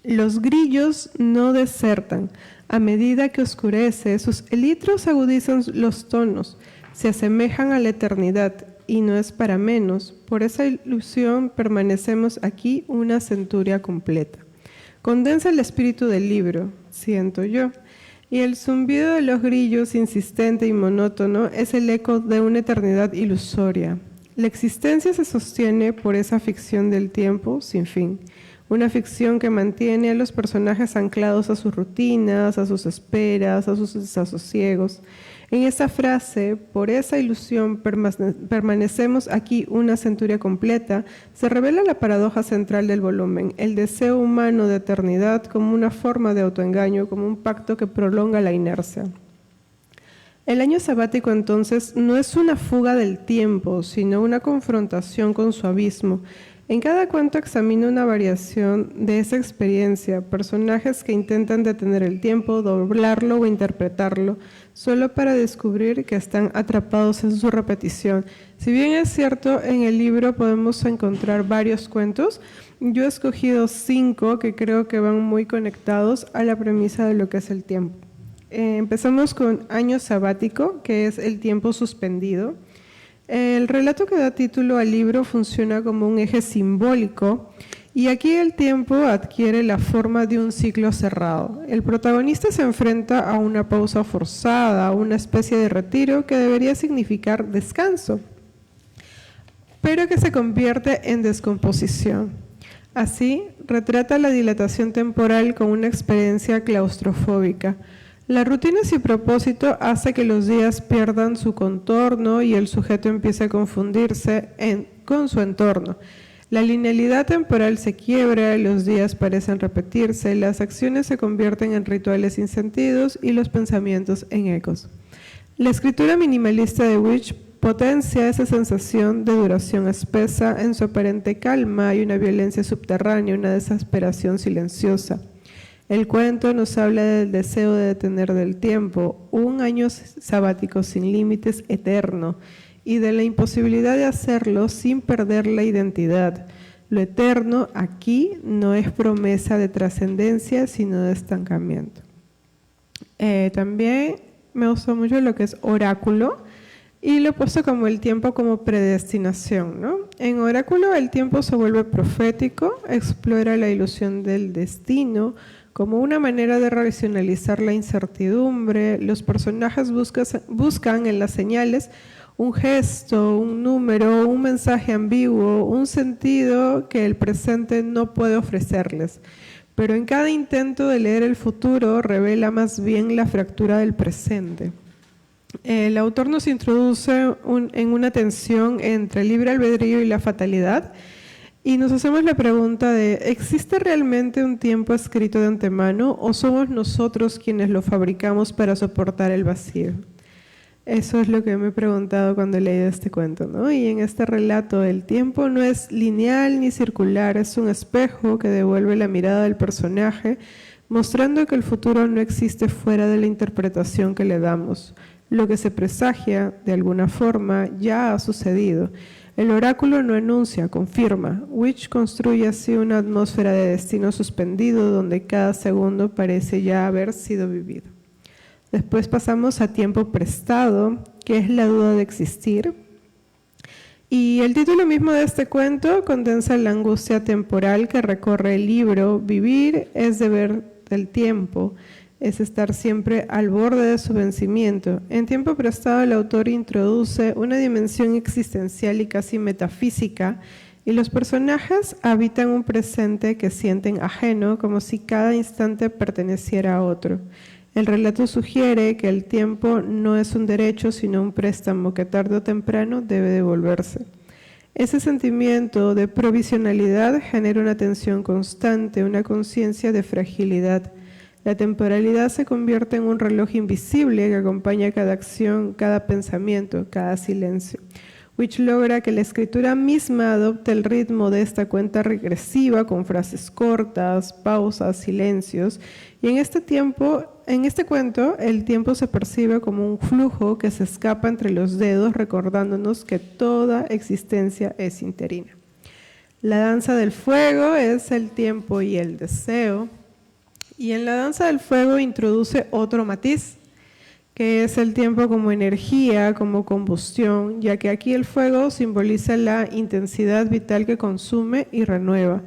los grillos no desertan. A medida que oscurece, sus elitros agudizan los tonos, se asemejan a la eternidad, y no es para menos. Por esa ilusión permanecemos aquí una centuria completa. Condensa el espíritu del libro, siento yo, y el zumbido de los grillos, insistente y monótono, es el eco de una eternidad ilusoria. La existencia se sostiene por esa ficción del tiempo sin fin. Una ficción que mantiene a los personajes anclados a sus rutinas, a sus esperas, a sus desasosiegos. En esa frase, por esa ilusión permanecemos aquí una centuria completa, se revela la paradoja central del volumen, el deseo humano de eternidad como una forma de autoengaño, como un pacto que prolonga la inercia. El año sabático, entonces, no es una fuga del tiempo, sino una confrontación con su abismo. En cada cuento examina una variación de esa experiencia, personajes que intentan detener el tiempo, doblarlo o interpretarlo, solo para descubrir que están atrapados en su repetición. Si bien es cierto, en el libro podemos encontrar varios cuentos, yo he escogido 5 que creo que van muy conectados a la premisa de lo que es el tiempo. Empezamos con Año Sabático, que es el tiempo suspendido. El relato que da título al libro funciona como un eje simbólico y aquí el tiempo adquiere la forma de un ciclo cerrado. El protagonista se enfrenta a una pausa forzada, a una especie de retiro que debería significar descanso, pero que se convierte en descomposición. Así, retrata la dilatación temporal con una experiencia claustrofóbica. La rutina sin propósito hace que los días pierdan su contorno y el sujeto empiece a confundirse con su entorno. La linealidad temporal se quiebra, los días parecen repetirse, las acciones se convierten en rituales sin sentidos y los pensamientos en ecos. La escritura minimalista de Witch potencia esa sensación de duración espesa. En su aparente calma hay una violencia subterránea, una desesperación silenciosa. El cuento nos habla del deseo de detener del tiempo, un año sabático sin límites eterno, y de la imposibilidad de hacerlo sin perder la identidad. Lo eterno aquí no es promesa de trascendencia, sino de estancamiento. También me gustó mucho lo que es oráculo, y lo he puesto como el tiempo como predestinación, ¿no? En oráculo el tiempo se vuelve profético, explora la ilusión del destino, como una manera de racionalizar la incertidumbre. Los personajes buscan en las señales un gesto, un número, un mensaje ambiguo, un sentido que el presente no puede ofrecerles. Pero en cada intento de leer el futuro revela más bien la fractura del presente. El autor nos introduce en una tensión entre el libre albedrío y la fatalidad. Y nos hacemos la pregunta de, ¿existe realmente un tiempo escrito de antemano o somos nosotros quienes lo fabricamos para soportar el vacío? Eso es lo que me he preguntado cuando he leído este cuento, ¿no? Y en este relato el tiempo no es lineal ni circular, es un espejo que devuelve la mirada del personaje, mostrando que el futuro no existe fuera de la interpretación que le damos. Lo que se presagia, de alguna forma, ya ha sucedido. El oráculo no enuncia, confirma. Witch construye así una atmósfera de destino suspendido donde cada segundo parece ya haber sido vivido. Después pasamos a tiempo prestado, que es la duda de existir. Y el título mismo de este cuento condensa la angustia temporal que recorre el libro. Vivir es deber del tiempo, es estar siempre al borde de su vencimiento. En tiempo prestado el autor introduce una dimensión existencial y casi metafísica, y los personajes habitan un presente que sienten ajeno, como si cada instante perteneciera a otro. El relato sugiere que el tiempo no es un derecho, sino un préstamo que tarde o temprano debe devolverse. Ese sentimiento de provisionalidad genera una tensión constante, una conciencia de fragilidad. La temporalidad se convierte en un reloj invisible que acompaña cada acción, cada pensamiento, cada silencio. Witch logra que la escritura misma adopte el ritmo de esta cuenta regresiva con frases cortas, pausas, silencios. Y en este cuento, el tiempo se percibe como un flujo que se escapa entre los dedos, recordándonos que toda existencia es interina. La danza del fuego es el tiempo y el deseo. Y en la danza del fuego introduce otro matiz, que es el tiempo como energía, como combustión, ya que aquí el fuego simboliza la intensidad vital que consume y renueva.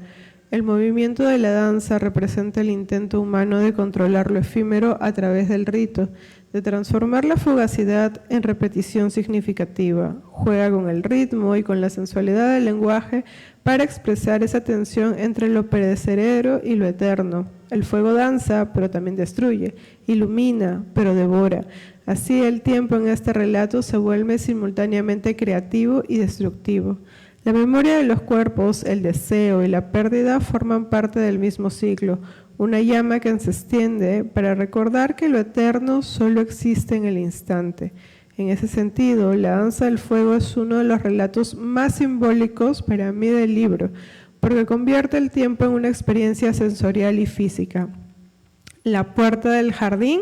El movimiento de la danza representa el intento humano de controlar lo efímero a través del rito, de transformar la fugacidad en repetición significativa. Juega con el ritmo y con la sensualidad del lenguaje para expresar esa tensión entre lo perecedero y lo eterno. El fuego danza, pero también destruye, ilumina, pero devora. Así el tiempo en este relato se vuelve simultáneamente creativo y destructivo. La memoria de los cuerpos, el deseo y la pérdida forman parte del mismo ciclo, una llama que se extiende para recordar que lo eterno solo existe en el instante. En ese sentido, la danza del fuego es uno de los relatos más simbólicos para mí del libro, porque convierte el tiempo en una experiencia sensorial y física. La puerta del jardín,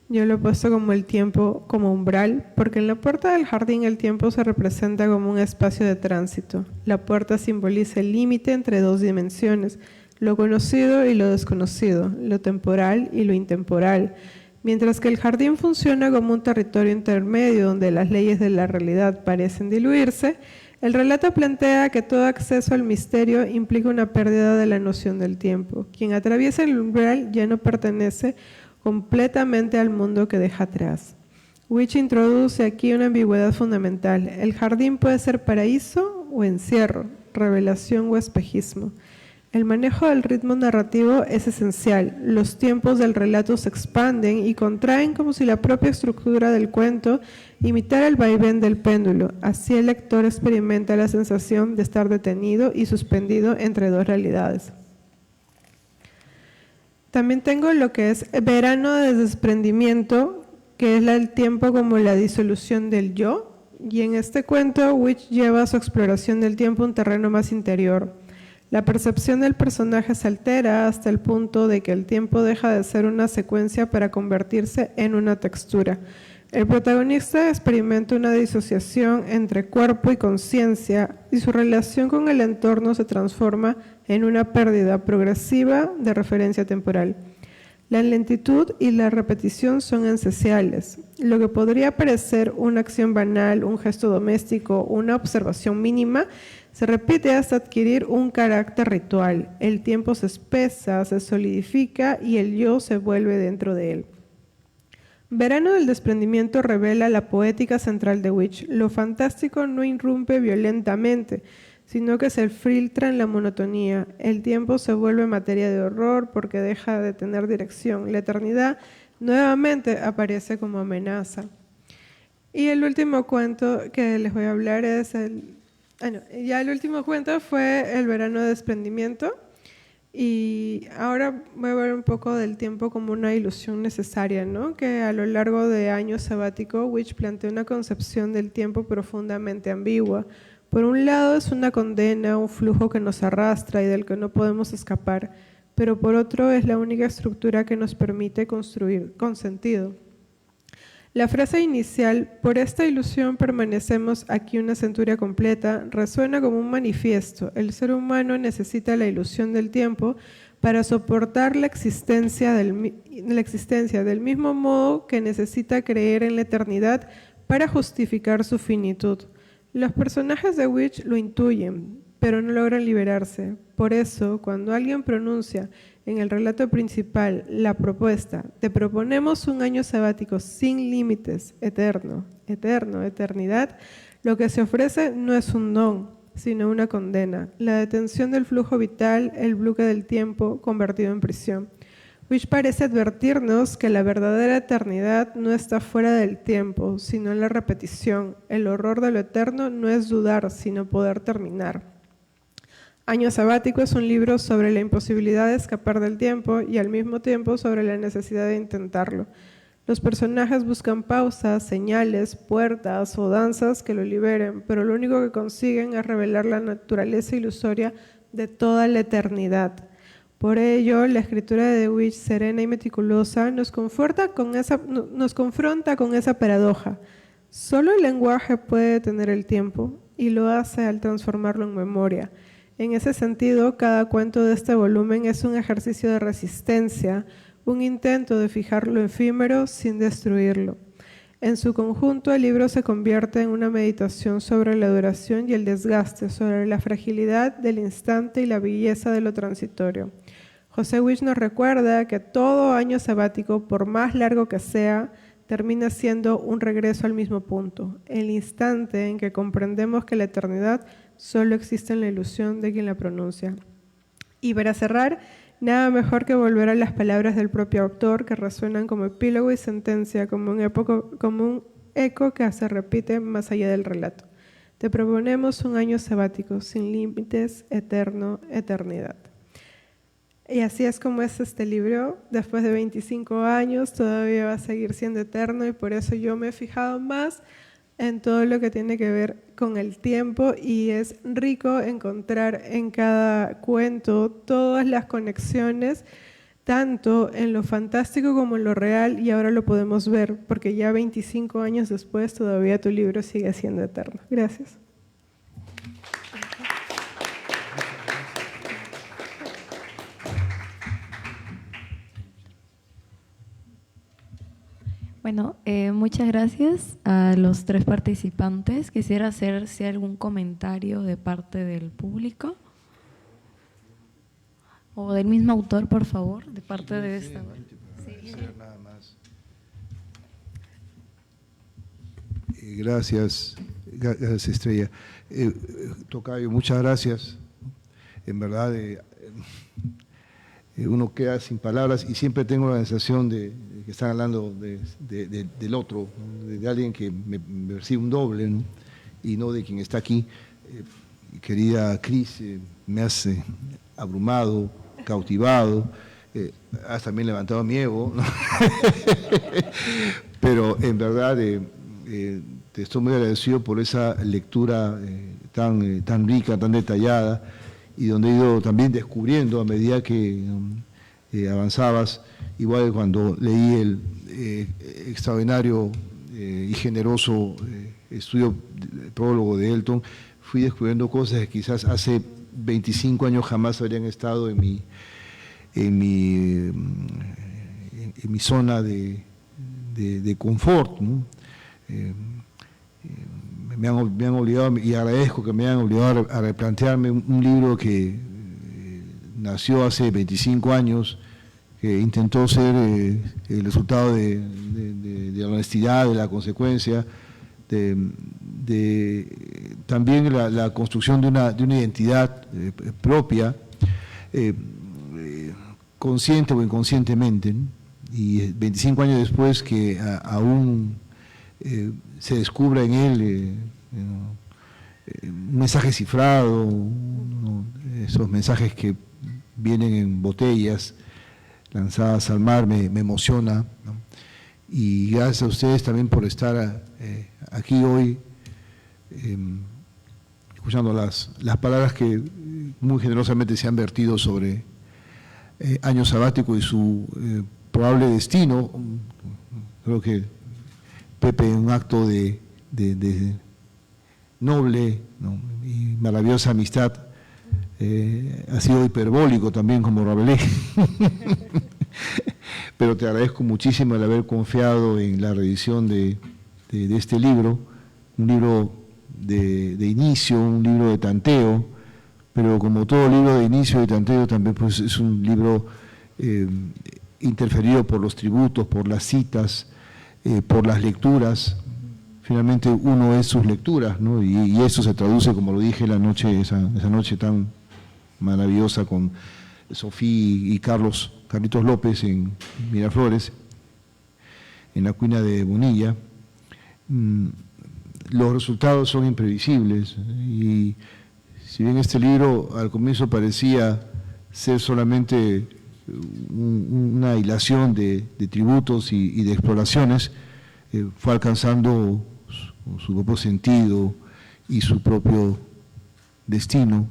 yo lo he puesto como el tiempo como umbral, porque en la puerta del jardín el tiempo se representa como un espacio de tránsito. La puerta simboliza el límite entre dos dimensiones, lo conocido y lo desconocido, lo temporal y lo intemporal, mientras que el jardín funciona como un territorio intermedio donde las leyes de la realidad parecen diluirse. El relato plantea que todo acceso al misterio implica una pérdida de la noción del tiempo. Quien atraviesa el umbral ya no pertenece completamente al mundo que deja atrás. Witch introduce aquí una ambigüedad fundamental. El jardín puede ser paraíso o encierro, revelación o espejismo. El manejo del ritmo narrativo es esencial. Los tiempos del relato se expanden y contraen como si la propia estructura del cuento imitara el vaivén del péndulo. Así el lector experimenta la sensación de estar detenido y suspendido entre dos realidades. También tengo lo que es verano de desprendimiento, que es el tiempo como la disolución del yo. Y en este cuento, Witch lleva su exploración del tiempo a un terreno más interior. La percepción del personaje se altera hasta el punto de que el tiempo deja de ser una secuencia para convertirse en una textura. El protagonista experimenta una disociación entre cuerpo y conciencia y su relación con el entorno se transforma en una pérdida progresiva de referencia temporal. La lentitud y la repetición son esenciales. Lo que podría parecer una acción banal, un gesto doméstico, una observación mínima, se repite hasta adquirir un carácter ritual. El tiempo se espesa, se solidifica y el yo se vuelve dentro de él. Verano del desprendimiento revela la poética central de Witch. Lo fantástico no irrumpe violentamente, sino que se filtra en la monotonía. El tiempo se vuelve materia de horror porque deja de tener dirección. La eternidad nuevamente aparece como amenaza. Y el último cuento que les voy a hablar es el último cuento fue El verano de desprendimiento. Y ahora voy a hablar un poco del tiempo como una ilusión necesaria, ¿no? Que a lo largo de años sabático, Witch plantea una concepción del tiempo profundamente ambigua. Por un lado es una condena, un flujo que nos arrastra y del que no podemos escapar, pero por otro es la única estructura que nos permite construir con sentido. La frase inicial, por esta ilusión permanecemos aquí una centuria completa, resuena como un manifiesto. El ser humano necesita la ilusión del tiempo para soportar la existencia del mismo modo que necesita creer en la eternidad para justificar su finitud. Los personajes de Witch lo intuyen, pero no logran liberarse. Por eso, cuando alguien pronuncia en el relato principal la propuesta, te proponemos un año sabático sin límites, eterno, eternidad, lo que se ofrece no es un don, sino una condena, la detención del flujo vital, el bloque del tiempo convertido en prisión. Witch parece advertirnos que la verdadera eternidad no está fuera del tiempo, sino en la repetición. El horror de lo eterno no es dudar, sino poder terminar. Año sabático es un libro sobre la imposibilidad de escapar del tiempo y al mismo tiempo sobre la necesidad de intentarlo. Los personajes buscan pausas, señales, puertas o danzas que lo liberen, pero lo único que consiguen es revelar la naturaleza ilusoria de toda la eternidad. Por ello, la escritura de The Witch, serena y meticulosa, nos confronta con esa paradoja. Solo el lenguaje puede detener el tiempo y lo hace al transformarlo en memoria. En ese sentido, cada cuento de este volumen es un ejercicio de resistencia, un intento de fijar lo efímero sin destruirlo. En su conjunto, el libro se convierte en una meditación sobre la duración y el desgaste, sobre la fragilidad del instante y la belleza de lo transitorio. José Witch nos recuerda que todo año sabático, por más largo que sea, termina siendo un regreso al mismo punto, el instante en que comprendemos que la eternidad solo existe en la ilusión de quien la pronuncia. Y para cerrar, nada mejor que volver a las palabras del propio autor que resuenan como epílogo y sentencia, como un eco que se repite más allá del relato. Te proponemos un año sabático, sin límites, eterno, eternidad. Y así es como es este libro. Después de 25 años todavía va a seguir siendo eterno y por eso yo me he fijado más en todo lo que tiene que ver con el tiempo y es rico encontrar en cada cuento todas las conexiones, tanto en lo fantástico como en lo real, y ahora lo podemos ver, porque ya 25 años después todavía tu libro sigue siendo eterno. Gracias. Bueno, muchas gracias a los tres participantes. Quisiera hacer algún comentario de parte del público o del mismo autor, por favor, de parte de esta. Gracias Estrella. Tocayo, muchas gracias. En verdad, uno queda sin palabras y siempre tengo la sensación de que están hablando del otro, de alguien que me percibe un doble, ¿no? Y no de quien está aquí. Querida Cris, me has abrumado, cautivado, has también levantado mi ego, ¿no? Pero en verdad te estoy muy agradecido por esa lectura tan rica, tan detallada, y donde he ido también descubriendo a medida que avanzabas, igual cuando leí el extraordinario y generoso estudio, el prólogo de Elton, fui descubriendo cosas que quizás hace 25 años jamás habrían estado en mi zona de confort, ¿no? Me han obligado, y agradezco que me hayan obligado a replantearme un libro que nació hace 25 años, que intentó ser el resultado de la honestidad, de la consecuencia, también la construcción de una identidad propia, consciente o inconscientemente, ¿no? Y 25 años después que aún se descubra en él un mensaje cifrado, ¿no? Esos mensajes que vienen en botellas lanzadas al mar, me emociona, ¿no? Y gracias a ustedes también por estar aquí hoy, escuchando las palabras que muy generosamente se han vertido sobre año sabático y su probable destino. Creo que Pepe, en un acto de noble, ¿no?, y maravillosa amistad, ha sido hiperbólico también, como Rabelais. Pero te agradezco muchísimo el haber confiado en la reedición de este libro, un libro de inicio, un libro de tanteo, pero como todo libro de inicio y tanteo también pues es un libro interferido por los tributos, por las citas, por las lecturas. Finalmente uno es sus lecturas, ¿no? Y eso se traduce, como lo dije esa noche tan maravillosa con Sofía y Carlitos López en Miraflores, en la cuina de Bonilla. Los resultados son imprevisibles y si bien este libro al comienzo parecía ser solamente una hilación de tributos y de exploraciones, fue alcanzando su propio sentido y su propio destino.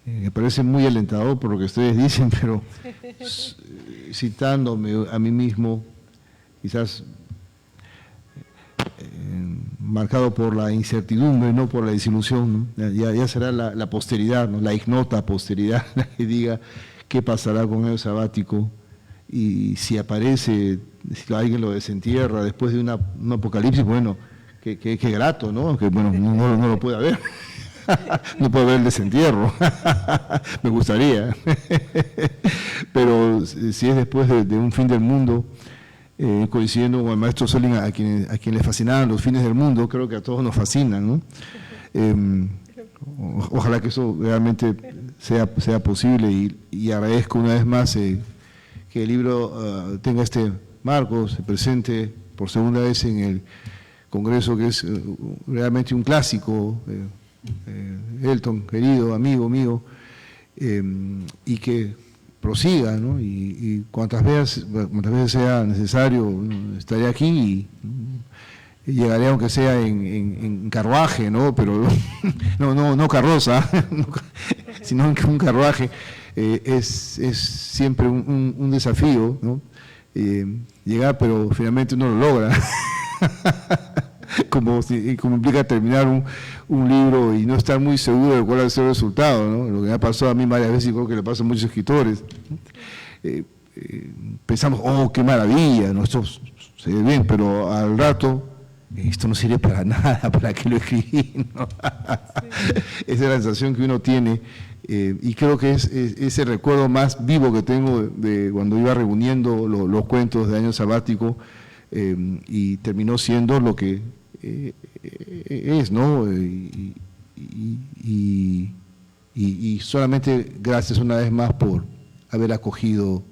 Me parece muy alentador por lo que ustedes dicen, pero citándome a mí mismo, quizás marcado por la incertidumbre, no por la desilusión, ¿no? Ya será la posteridad, ¿no?, la ignota posteridad la que diga qué pasará con el sabático, y si aparece, si alguien lo desentierra después de un apocalipsis, bueno, qué grato, ¿no? Que bueno, no lo puede haber. No puede haber el desentierro. Me gustaría. Pero si es después de un fin del mundo, coincidiendo con el maestro Solin, a quien le fascinaban los fines del mundo, creo que a todos nos fascinan, ¿no? Ojalá que eso realmente sea posible, y agradezco una vez más que el libro tenga este marco, se presente por segunda vez en el Congreso, que es realmente un clásico. Elton, querido amigo mío, y que prosiga, ¿no? Y cuantas veces sea necesario, estaré aquí y llegaré, aunque sea en carruaje, ¿no? Pero no carroza, sino en un carruaje. Es siempre un desafío, ¿no? Llegar, pero finalmente uno lo logra. Como implica terminar un libro y no estar muy seguro de cuál va a ser el resultado, ¿no? Lo que me ha pasado a mí varias veces y creo que le pasa a muchos escritores. Pensamos, oh, qué maravilla, ¿no? Esto se ve bien, pero al rato, esto no sirve para nada, ¿para qué lo escribí? ¿No? Sí. Esa es la sensación que uno tiene, y creo que es ese recuerdo más vivo que tengo de cuando iba reuniendo los cuentos de año sabático, y terminó siendo lo que es, ¿no? Y solamente gracias una vez más por haber acogido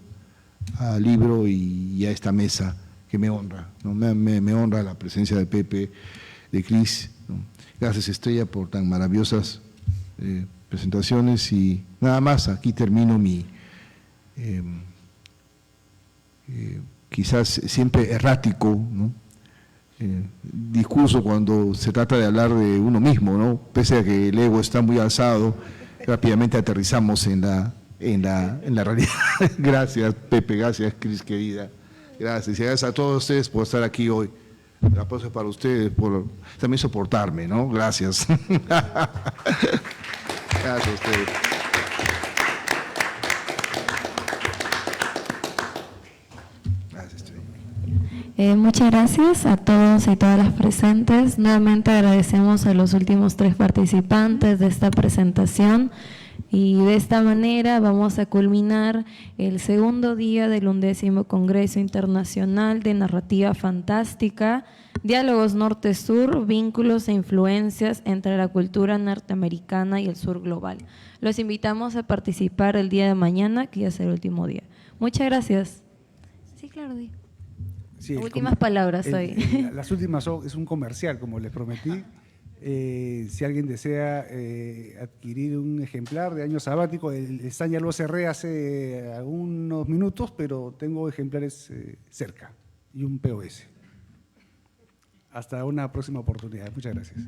al libro y a esta mesa que me honra, ¿no? Me honra la presencia de Pepe, de Cris, ¿no? Gracias, Estrella, por tan maravillosas presentaciones, y nada más, aquí termino mi quizás siempre errático, ¿no? Discurso cuando se trata de hablar de uno mismo, ¿no? Pese a que el ego está muy alzado, rápidamente aterrizamos en la realidad. Gracias, Pepe, gracias, Cris, querida. Gracias, y gracias a todos ustedes por estar aquí hoy. El aplauso es para ustedes, por también soportarme, ¿no? Gracias. Gracias a ustedes. Muchas gracias a todos y todas las presentes. Nuevamente agradecemos a los últimos 3 participantes de esta presentación, y de esta manera vamos a culminar el segundo día del 11º Congreso Internacional de Narrativa Fantástica, Diálogos Norte-Sur, vínculos e influencias entre la cultura norteamericana y el sur global. Los invitamos a participar el día de mañana, que ya será el último día. Muchas gracias. Sí, claro, Di. Sí, últimas palabras hoy. Las últimas es un comercial, como les prometí. Si alguien desea adquirir un ejemplar de año sabático, el stand ya lo cerré hace algunos minutos, pero tengo ejemplares cerca y un POS. Hasta una próxima oportunidad. Muchas gracias.